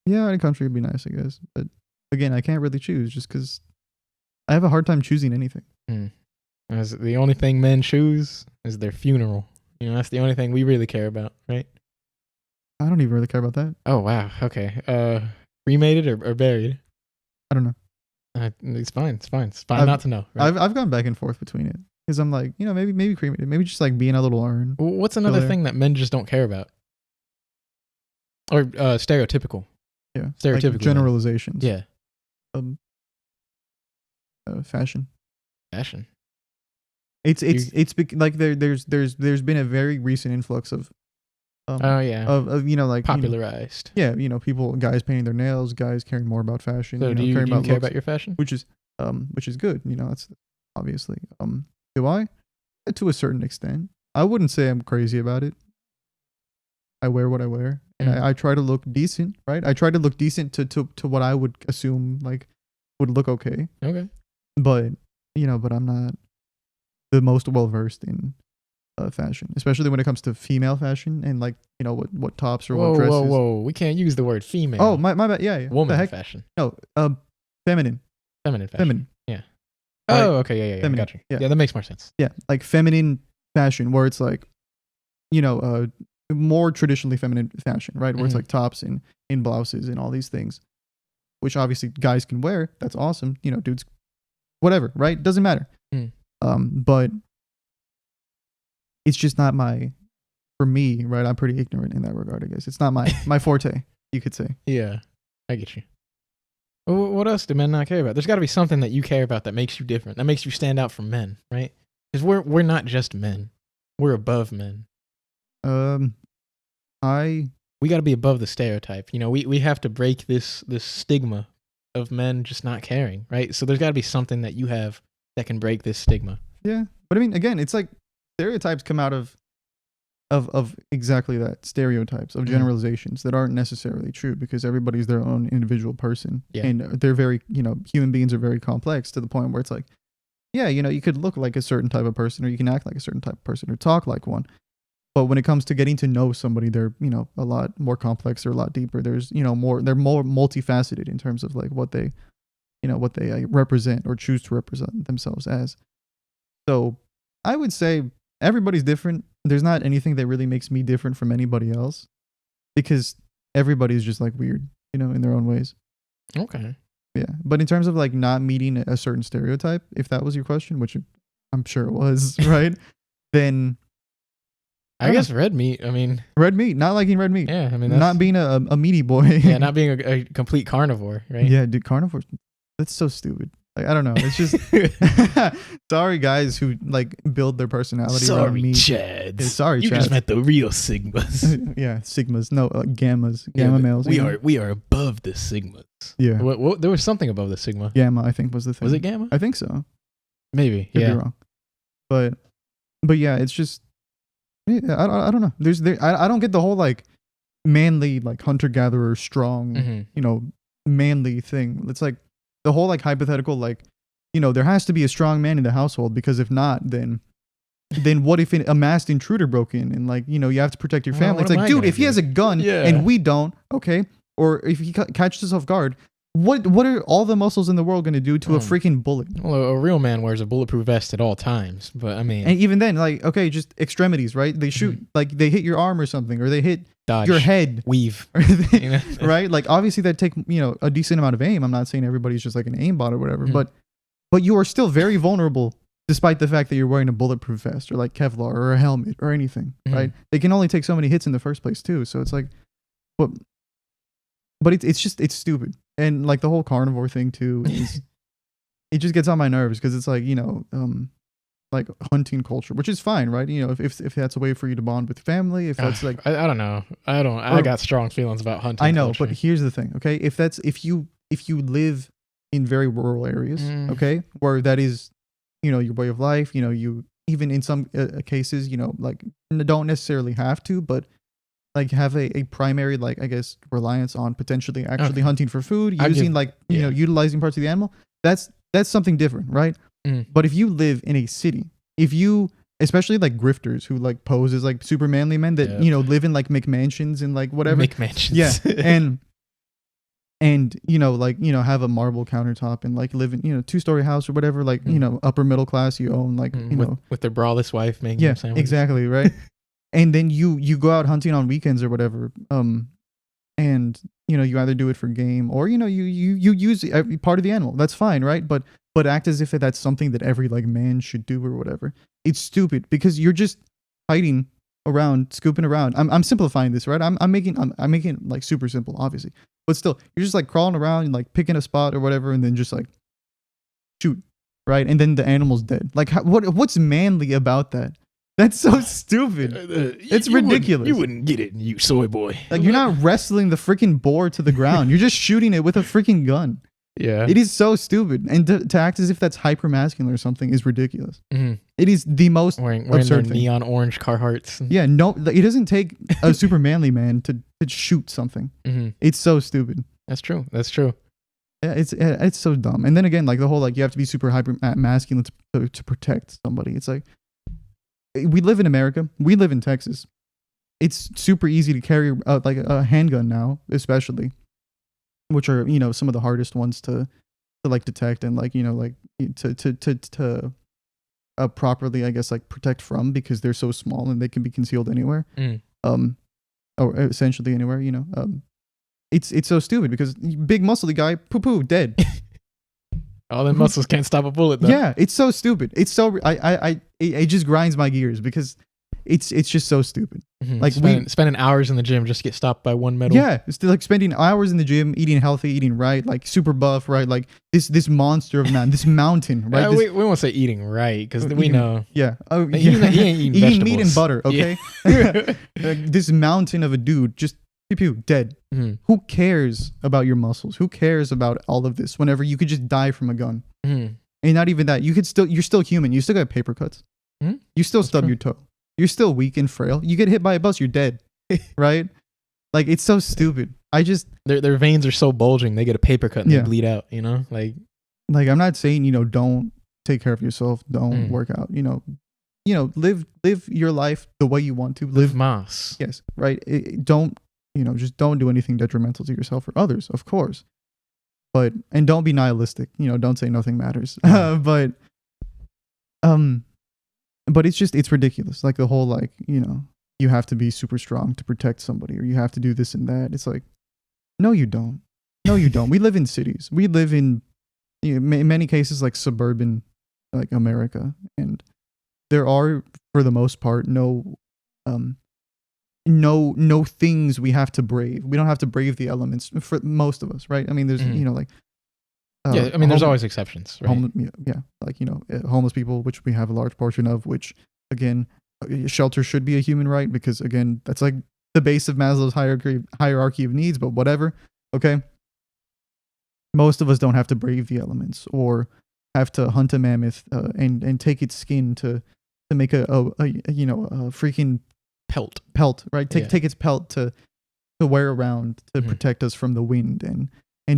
yeah, in a country would be nice, I guess. But again, I can't really choose just because I have a hard time choosing anything. As the only thing men choose is their funeral. You know, that's the only thing we really care about, right? I don't even really care about that. Oh wow. Okay. Cremated or buried? I don't know. It's fine. It's fine. It's fine not to know. Right? I've gone back and forth between it because I'm like, you know, maybe cremated, maybe just like being a little urn. What's another there. thing that men just don't care about? Or stereotypical. Yeah, Stereotypical. like generalizations. Yeah. Fashion. Fashion. It's like there's been a very recent influx of Oh yeah. of you know, like popularized. You know, yeah, you know, guys painting their nails, guys caring more about fashion. So you know, do you caring care looks, about your fashion? which is good. You know, that's obviously. Do I? To a certain extent, I wouldn't say I'm crazy about it. I wear what I wear, and I try to look decent, right? I try to look decent to what I would assume like would look okay. Okay. But you know, I'm not the most well versed in fashion, especially when it comes to female fashion and like, you know, what tops or what dresses. Whoa! We can't use the word female. Oh, my bad. Yeah. Woman fashion. No, feminine. Feminine fashion. Feminine. Yeah. Right. Oh, okay. Yeah. Feminine. Got you. Yeah. Yeah, that makes more sense. Yeah, like feminine fashion, where it's like, you know, more traditionally feminine fashion, right? Where it's like tops and in blouses and all these things, which obviously guys can wear. That's awesome. You know, dudes, whatever, right? Doesn't matter. But it's just not for me, right? I'm pretty ignorant in that regard, I guess. It's not my forte, you could say. Yeah, I get you. Well, what else do men not care about? There's got to be something that you care about that makes you different, that makes you stand out from men, right? Because we're not just men. We're above men. We got to be above the stereotype. You know, we have to break this stigma of men just not caring, right? So there's got to be something that you have that can break this stigma. Yeah, but I mean, again, it's like stereotypes come out of exactly that, stereotypes of generalizations that aren't necessarily true, because everybody's their own individual person, and they're very, you know, human beings are very complex to the point where it's like, yeah, you know, you could look like a certain type of person, or you can act like a certain type of person, or talk like one. But when it comes to getting to know somebody, they're, you know, a lot more complex, or a lot deeper. There's, you know, they're more multifaceted in terms of like what they, you know, what they represent or choose to represent themselves as. So I would say everybody's different. There's not anything that really makes me different from anybody else, because everybody's just like weird, you know, in their own ways. Okay. Yeah. But in terms of like not meeting a certain stereotype, if that was your question, which I'm sure it was, right? Then I guess red meat. I mean, red meat, not liking red meat. Yeah, I mean, not being a meaty boy. Yeah, not being a complete carnivore, right? Yeah, dude, carnivores. That's so stupid. Like, I don't know. It's just sorry guys who like build their personality around meat. Chads. Yeah, sorry, you Chads. just met the real sigmas. Yeah, sigmas. No, gammas. Gamma males. We are above the sigmas. Yeah. What, there was something above the sigma. Gamma, I think, was the thing. Was it gamma? I think so. Maybe. Could yeah. be wrong. But yeah, it's just I don't know. I don't get the whole like manly like hunter gatherer strong manly thing. It's like the whole like hypothetical like there has to be a strong man in the household because if not then what if a masked intruder broke in and like you have to protect your family. It's like, dude, if he has a gun and we don't, okay, or if he catches us off guard, what are all the muscles in the world going to do to a freaking bullet? Well, a real man wears a bulletproof vest at all times, but I mean, and even then, like, okay, just extremities, right? They shoot like they hit your arm or something, or they hit dodge, your head, weave, right? Like obviously that take a decent amount of aim. I'm not saying everybody's just like an aimbot or whatever, but you are still very vulnerable. Despite the fact that you're wearing a bulletproof vest or like Kevlar or a helmet or anything, right? They can only take so many hits in the first place too. So it's like, but it's stupid. And like the whole carnivore thing too is, it just gets on my nerves because it's like, like hunting culture, which is fine, right? If that's a way for you to bond with family, if that's like, I don't know. I got strong feelings about hunting. I know, culture. but here's the thing, okay? If you live in very rural areas, okay, where that is, your way of life, you even in some cases, like don't necessarily have to, but like have a primary, like, I guess, reliance on potentially actually hunting for food, using utilizing parts of the animal. That's something different, right? But if you live in a city, especially like grifters who like pose as like super manly men that, live in like McMansions and like whatever. McMansions. Yeah. And have a marble countertop and like live in 2-story house or whatever, like upper middle class, you own like with their braless wife making them sandwiches. Exactly, right. And then you go out hunting on weekends or whatever, and you either do it for game or you use every part of the animal. That's fine, right? But act as if that's something that every like man should do or whatever. It's stupid because you're just hiding around, scooping around. I'm simplifying this, right? I'm making it like super simple, obviously. But still, you're just like crawling around and like picking a spot or whatever, and then just like shoot, right? And then the animal's dead. Like, what's manly about that? That's so stupid. It's ridiculous. You wouldn't get it, you soy boy. Like, you're not wrestling the freaking boar to the ground. You're just shooting it with a freaking gun. Yeah. It is so stupid. And to act as if that's hyper masculine or something is ridiculous. It is the most wearing absurd their thing. Neon orange Carhartts. Yeah, no, it doesn't take a super manly man to shoot something. It's so stupid. That's true. Yeah, it's so dumb. And then again, like the whole like you have to be super hyper masculine to protect somebody. It's like, we live in America. We live in Texas. It's super easy to carry like a handgun now, especially, which are some of the hardest ones to like detect and like like to properly, I guess, like protect from, because they're so small and they can be concealed anywhere. Or essentially anywhere. It's so stupid because big muscly guy, poo dead. All them muscles can't stop a bullet though. Yeah, it's so stupid. It's so it just grinds my gears because it's just so stupid. Like spending hours in the gym just to get stopped by one medal. Yeah, it's like spending hours in the gym, eating healthy, eating right, like super buff, right? Like this monster of man, this mountain, right? We won't say eating right because we know. Yeah. Oh, he ain't eating eating meat and butter. Okay. Yeah. This mountain of a dude just pew dead. Who cares about your muscles? Who cares about all of this? Whenever you could just die from a gun, and not even that, you're still human. You still got paper cuts. You still stub your toe. You're still weak and frail. You get hit by a bus, you're dead. Right? Like, it's so stupid. Their veins are so bulging, they get a paper cut and they bleed out, Like I'm not saying, don't take care of yourself, don't work out, live your life the way you want to. Live mas. Yes, right? Don't, just don't do anything detrimental to yourself or others, of course. And don't be nihilistic, don't say nothing matters. But it's ridiculous. Like the whole, like, you have to be super strong to protect somebody, or you have to do this and that. It's like, no, you don't. No, you don't. We live in cities. We live in, in many cases, like suburban, like America. And there are, for the most part, no things we have to brave. We don't have to brave the elements for most of us, right? I mean, there's, like, there's always exceptions, right? Like, homeless people, which we have a large portion of, which, again, shelter should be a human right, because, again, that's like the base of Maslow's hierarchy of needs, but whatever, okay? Most of us don't have to brave the elements or have to hunt a mammoth and take its skin to to make a freaking Pelt. pelt, right? Yeah. Take its pelt to wear around to Mhm. protect us from the wind and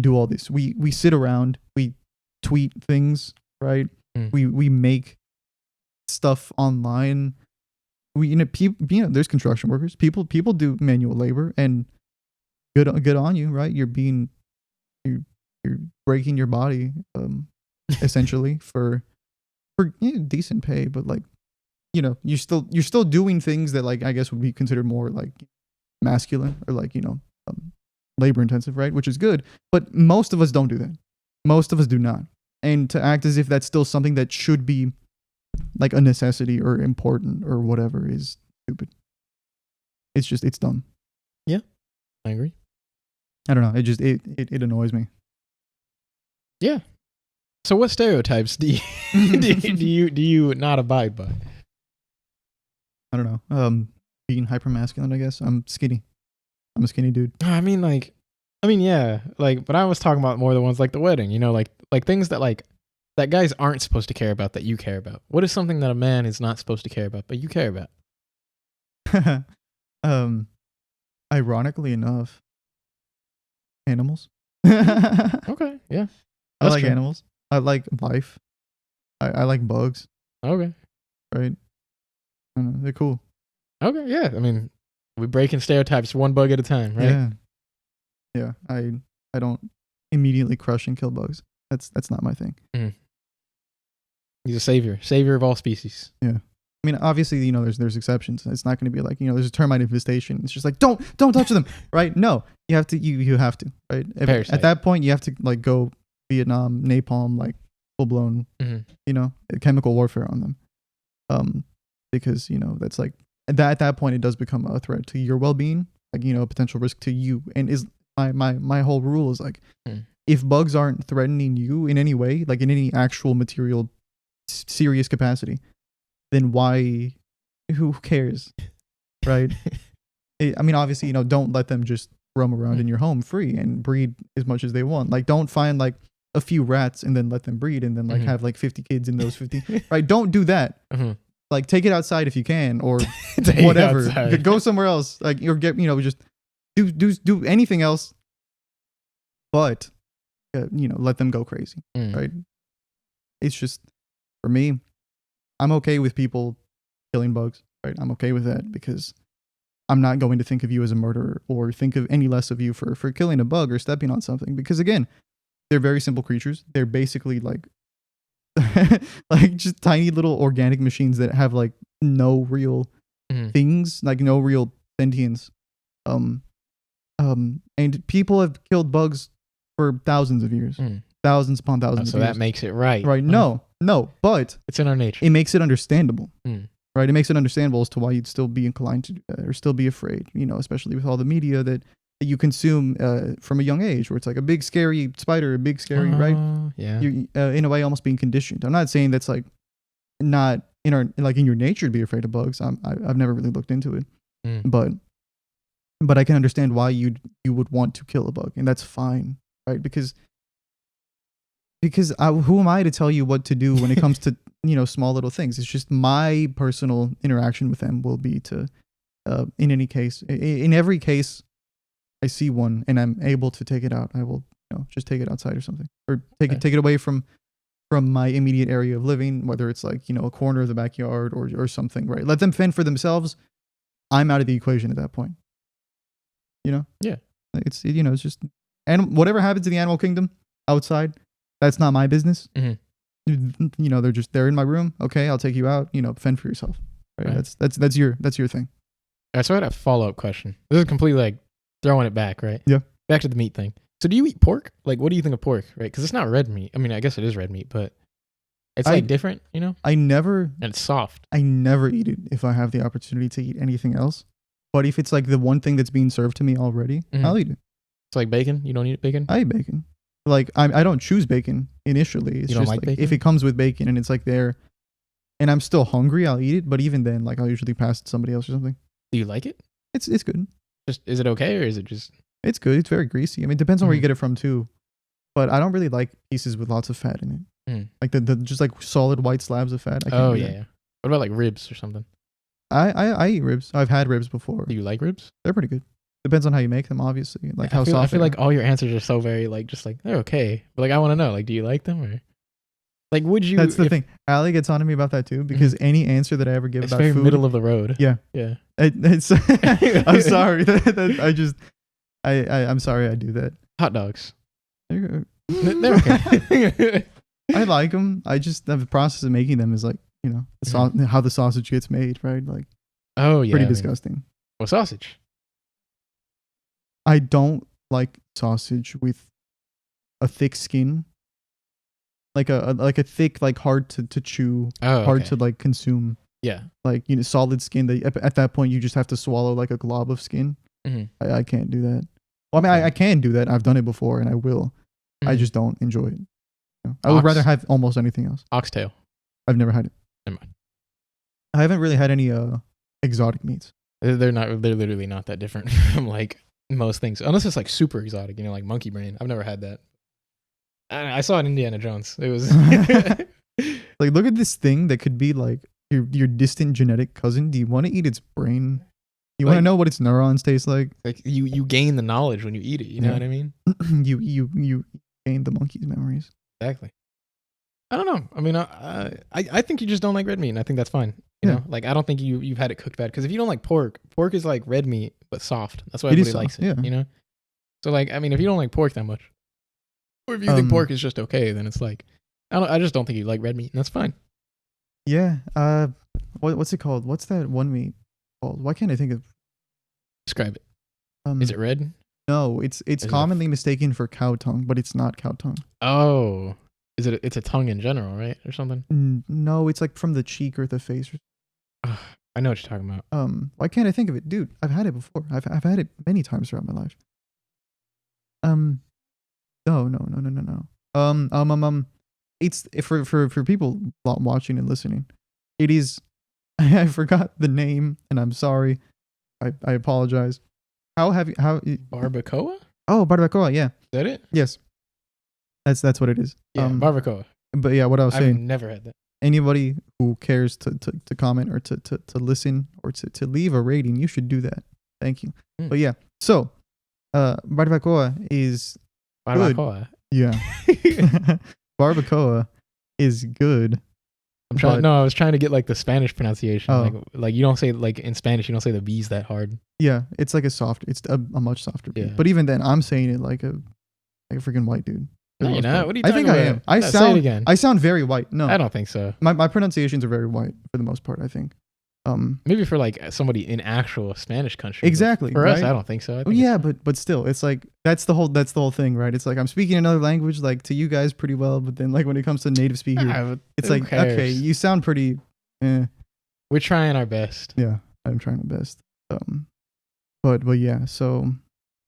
do all this. We sit around, we tweet things, right? Mm. We make stuff online. People, there's construction workers. People do manual labor, and good on you, right? You're breaking your body, essentially for decent pay, but like, you're still doing things that, like, I guess would be considered more like masculine or like, labor intensive, right? Which is good, but most of us don't do that. Most of us do not. And to act as if that's still something that should be like a necessity or important or whatever is stupid. It's dumb. I agree. I don't know. It annoys me. Yeah. So what stereotypes do you not abide by? I don't know. Being hyper masculine, I guess. I'm skinny. I'm a skinny dude. I mean, yeah, like, but I was talking about more the ones like the wedding, like things that guys aren't supposed to care about that you care about. What is something that a man is not supposed to care about, but you care about? Ironically enough, animals. Okay, yeah. I like true. animals. I like life. I like bugs, Okay. right? I don't know, they're cool. Okay, yeah. I mean, we breaking stereotypes one bug at a time, right? Yeah. I don't immediately crush and kill bugs. That's not my thing. He's a savior of all species. Yeah. I mean, obviously, there's exceptions. It's not going to be like, there's a termite infestation. It's just like, don't touch them, right? No, you have to, right? At that point, you have to like go Vietnam, napalm, like full blown, chemical warfare on them. Because that's like at that point it does become a threat to your well being, like a potential risk to you. And is my whole rule is like, if bugs aren't threatening you in any way, like in any actual material serious capacity, then why? Who cares, right? I mean, obviously, don't let them just roam around in your home free and breed as much as they want. Like, don't find like a few rats and then let them breed and then like have like 50 kids in those 50. Right? Don't do that. Like, take it outside if you can, or whatever. Go somewhere else. Like, or get just do anything else, but let them go crazy. Right? It's just, for me, I'm okay with people killing bugs, right? I'm okay with that because I'm not going to think of you as a murderer or think of any less of you for killing a bug or stepping on something. Because again, they're very simple creatures. They're basically like like just tiny little organic machines that have like no real things, like no real sentience. And people have killed bugs for thousands of years, thousands upon thousands. So of years. that makes it right. Right? No, but it's in our nature. It makes it understandable, right? It makes it understandable as to why you'd still be inclined to do that or still be afraid, especially with all the media that you consume from a young age, where it's like a big scary spider, a big scary, right? Yeah. You in a way almost being conditioned. I'm not saying that's like not in your nature to be afraid of bugs. I've never really looked into it, but I can understand why you would want to kill a bug, and that's fine, right? Because who am I to tell you what to do when it comes to small little things? It's just my personal interaction with them will be to, in every case, I see one and I'm able to take it out, I will just take it outside or something, or take it away from my immediate area of living, whether it's like a corner of the backyard or something, right? Let them fend for themselves. I'm out of the equation at that point. Yeah. It's it's just, and whatever happens in the animal kingdom outside, that's not my business. They're in my room. Okay, I'll take you out. Fend for yourself. Right? That's your thing. All right, so I had a follow-up question. This is completely like throwing it back, right? Yeah. Back to the meat thing. So do you eat pork? Like, what do you think of pork, right? Because it's not red meat. I mean, I guess it is red meat, but it's like different, I never... And it's soft. I never eat it if I have the opportunity to eat anything else. But if it's like the one thing that's being served to me already, I'll eat it. It's like bacon? You don't eat bacon? I eat bacon. Like, I don't choose bacon initially. It's you don't just like bacon? If it comes with bacon and it's like there and I'm still hungry, I'll eat it. But even then, like, I'll usually pass it to somebody else or something. Do you like it? It's good. Just, is it okay, or is it just... It's good. It's very greasy. I mean, it depends on where you get it from too. But I don't really like pieces with lots of fat in it. Like the just like solid white slabs of fat. Yeah. What about like ribs or something? I eat ribs. I've had ribs before. Do you like ribs? They're pretty good. Depends on how you make them, obviously. Like how I soft. feel they like all your answers are so very like just like they're okay. But like I want to know, like, do you like them or like would you? That's the thing. Allie gets on to me about that too because any answer that I ever give It's about very food, middle of the road. Yeah. It's. I'm sorry. I'm sorry I do that. Hot dogs. They're They're okay. I like them. I just the process of making them is like how the sausage gets made, right? Like Oh yeah, pretty disgusting. Well, sausage. I don't like sausage with a thick skin, like a thick, like hard to chew, hard to like consume. Yeah, like solid skin that at that point you just have to swallow like a glob of skin. I can't do that. Well, I mean, I can do that. I've done it before, and I will. I just don't enjoy it. I would rather have almost anything else. Oxtail. I've never had it. Never mind. I haven't really had any exotic meats. They're literally not that different from like most things, unless it's like super exotic. Like monkey brain. I've never had that. I saw it in Indiana Jones. It was like, look at this thing that could be like your distant genetic cousin. Do you want to eat its brain? You want to know what its neurons taste like? Like you gain the knowledge when you eat it. You know what I mean? you gain the monkey's memories. Exactly. I don't know. I mean, I think you just don't like red meat, and I think that's fine. You know, like I don't think you've had it cooked bad because if you don't like pork is like red meat but soft. That's why everybody likes it. Yeah. You know. So like, I mean, if you don't like pork that much, or if you think pork is just okay, then it's like I just don't think you like red meat, and that's fine. Yeah. What's it called? What's that one meat called? Why can't I think of? Describe it. Is it red? No, it's commonly mistaken for cow tongue, but it's not cow tongue. Oh, is it? It's a tongue in general, right, or something? No, it's like from the cheek or the face. I know what you're talking about. Why can't I think of it, dude? I've had it before. I've had it many times throughout my life. No. It's for people watching and listening. It is. I forgot the name, and I'm sorry. I apologize. Barbacoa? Oh, barbacoa. Yeah. Is that it? Yes. That's what it is. Yeah, barbacoa. But yeah, what I was saying. I've never had that. Anybody who cares to comment or to listen or to leave a rating, you should do that. Thank you. But yeah, so barbacoa is barbacoa. Good. Yeah. Barbacoa is good. I was trying to get like the Spanish pronunciation. Like you don't say like in Spanish, you don't say the V's that hard. Yeah, it's like it's a much softer beat. Yeah. But even then, I'm saying it like a freaking white dude. No, you're not. What are you talking about? I think I am. I sound very white. No, I don't think so. My pronunciations are very white for the most part, I think. Maybe for like somebody in actual Spanish country. Exactly. For us, I don't think so. But still, it's like that's the whole thing, right? It's like I'm speaking another language like to you guys pretty well, but then like when it comes to native speakers, it's like okay, you sound pretty. We're trying our best. Yeah, I'm trying my best. But yeah, so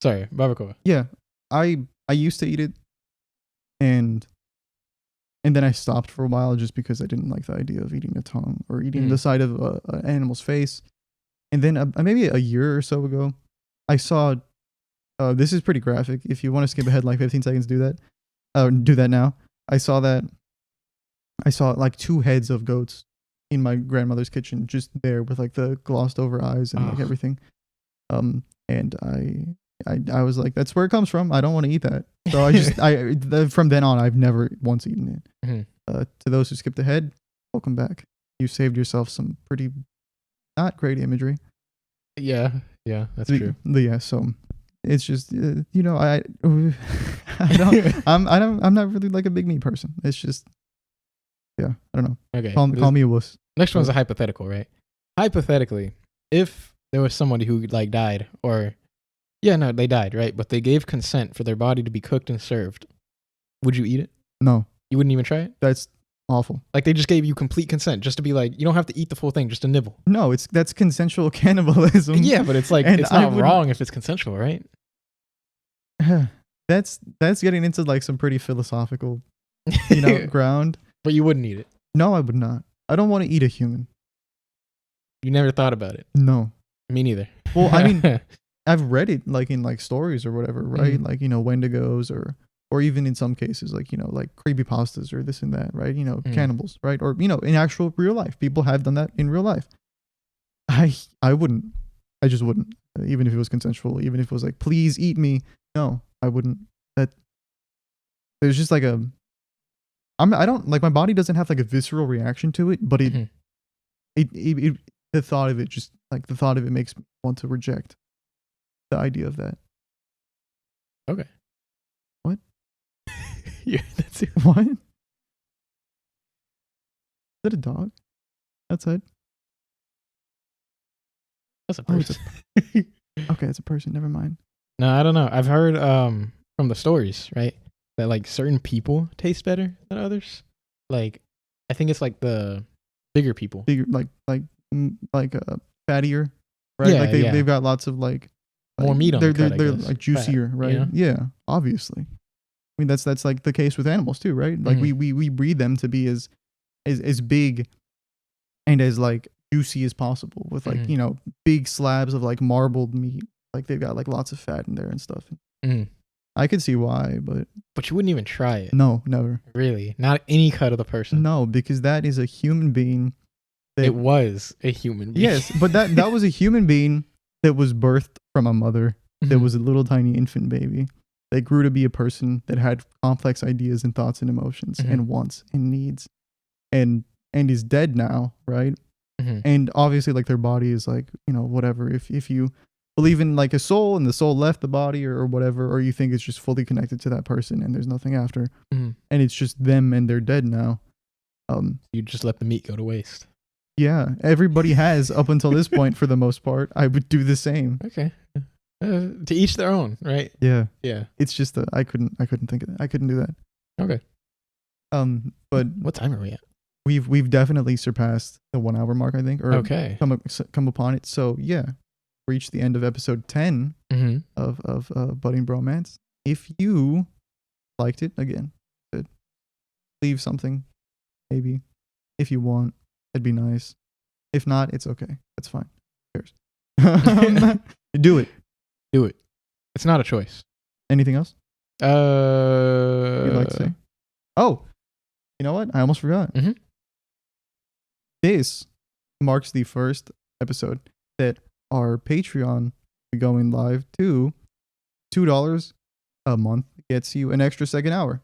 sorry, barbacoa. Yeah, I used to eat it, and then I stopped for a while just because I didn't like the idea of eating a tongue or eating the side of an animal's face. And then maybe a year or so ago, I saw. This is pretty graphic. If you want to skip ahead like 15 seconds, do that. Do that now. I saw like 2 heads of goats in my grandmother's kitchen, just there with like the glossed over eyes and like everything. And I was like, that's where it comes from. I don't want to eat that. So from then on, I've never once eaten it. To those who skipped ahead, welcome back. You saved yourself some pretty not great imagery. Yeah, that's true. Yeah, so it's just I don't I'm not really like a big meat person. It's just I don't know. Okay, call me a wuss. Next one's a hypothetical, right? Hypothetically, if there was somebody who like died or they died, right? But they gave consent for their body to be cooked and served. Would you eat it? No. You wouldn't even try it? That's awful. Like they just gave you complete consent just to be like, you don't have to eat the full thing, just a nibble. No, that's consensual cannibalism. Yeah, but it's like, it's not wrong if it's consensual, right? That's getting into like some pretty philosophical, ground. But you wouldn't eat it? No, I would not. I don't want to eat a human. You never thought about it? No. Me neither. Well, I mean... I've read it like in like stories or whatever, right? Like, Wendigos or or even in some cases, like, like creepypastas or this and that, right? Cannibals, right? Or, in actual real life, people have done that in real life. I wouldn't. I just wouldn't. Even if it was consensual, even if it was like, please eat me. No, I wouldn't. There's just like I don't like, my body doesn't have like a visceral reaction to it, but the thought of it makes me want to reject the idea of that. Okay. What? Yeah, that's it. What? Is that a dog outside? That's a person. Okay, it's a person. Never mind. No, I don't know. I've heard from the stories, right, that like certain people taste better than others. Like, I think it's like the bigger people. Bigger, like fattier, right? Yeah, like they've got lots of like more meat on the cut, they're I guess. like juicier, Fat, right? you know? Yeah, obviously. I mean, that's like the case with animals too, right? Like we breed them to be as big and as like juicy as possible, with like big slabs of like marbled meat. Like they've got like lots of fat in there and stuff. I could see why, but you wouldn't even try it. No, never. Really, not any cut of the person. No, because that is a human being. It was a human being. Yes, but that was a human being that was birthed from a mother that was a little tiny infant baby. They grew to be a person that had complex ideas and thoughts and emotions and wants and needs, and is dead now, right? And obviously, like, their body is like, whatever. If you believe in like a soul and the soul left the body or whatever, or you think it's just fully connected to that person and there's nothing after, and it's just them and they're dead now. You just let the meat go to waste. Yeah, everybody has up until this point for the most part. I would do the same. Okay. To each their own, right? Yeah. Yeah. It's just that I couldn't think of that. I couldn't do that. Okay. But what time are we at? We've definitely surpassed the 1 hour mark, I think, or come upon it. So yeah, reached the end of episode 10 of Budding Bromance. If you liked it, again, leave something, maybe, if you want. It'd be nice. If not, it's okay. That's fine. Who cares? Do it. Do it. It's not a choice. Anything else you'd like to say? Oh, you know what? I almost forgot. This marks the first episode that our Patreon will be going live to. $2 a month gets you an extra second hour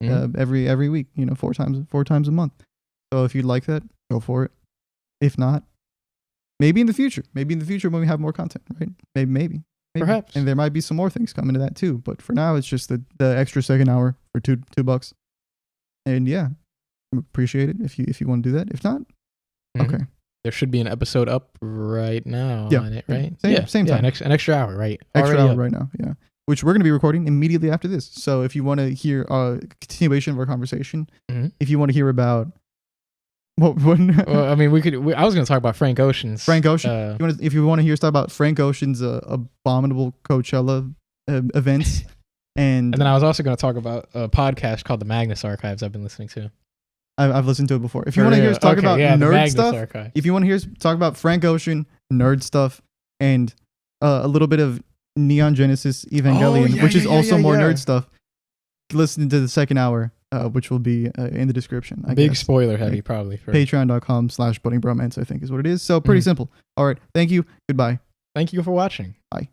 every week. 4 times a month. So if you'd like that, go for it. If not, maybe in the future when we have more content, right? Maybe. Perhaps. And there might be some more things coming to that too. But for now, it's just the extra second hour for $2. And yeah, appreciate it if you want to do that. If not, okay. There should be an episode up right now on it, right? Same time. An extra hour, right? Extra hour right now, yeah. Which we're going to be recording immediately after this. So if you want to hear a continuation of our conversation, if you want to hear about what well, I mean, I was going to talk about Frank Ocean's. If you want to hear stuff about Frank Ocean's abominable Coachella events, and then I was also going to talk about a podcast called The Magnus Archives I've been listening to. I've listened to it before. If you want to hear us talk about nerd stuff, if you want to hear us talk about Frank Ocean, nerd stuff, and a little bit of Neon Genesis Evangelion, which is also more nerd stuff, listen to the second hour, which will be in the description. Big spoiler heavy, probably. For Patreon.com/buddingbromance, I think is what it is. So pretty simple. All right. Thank you. Goodbye. Thank you for watching. Bye.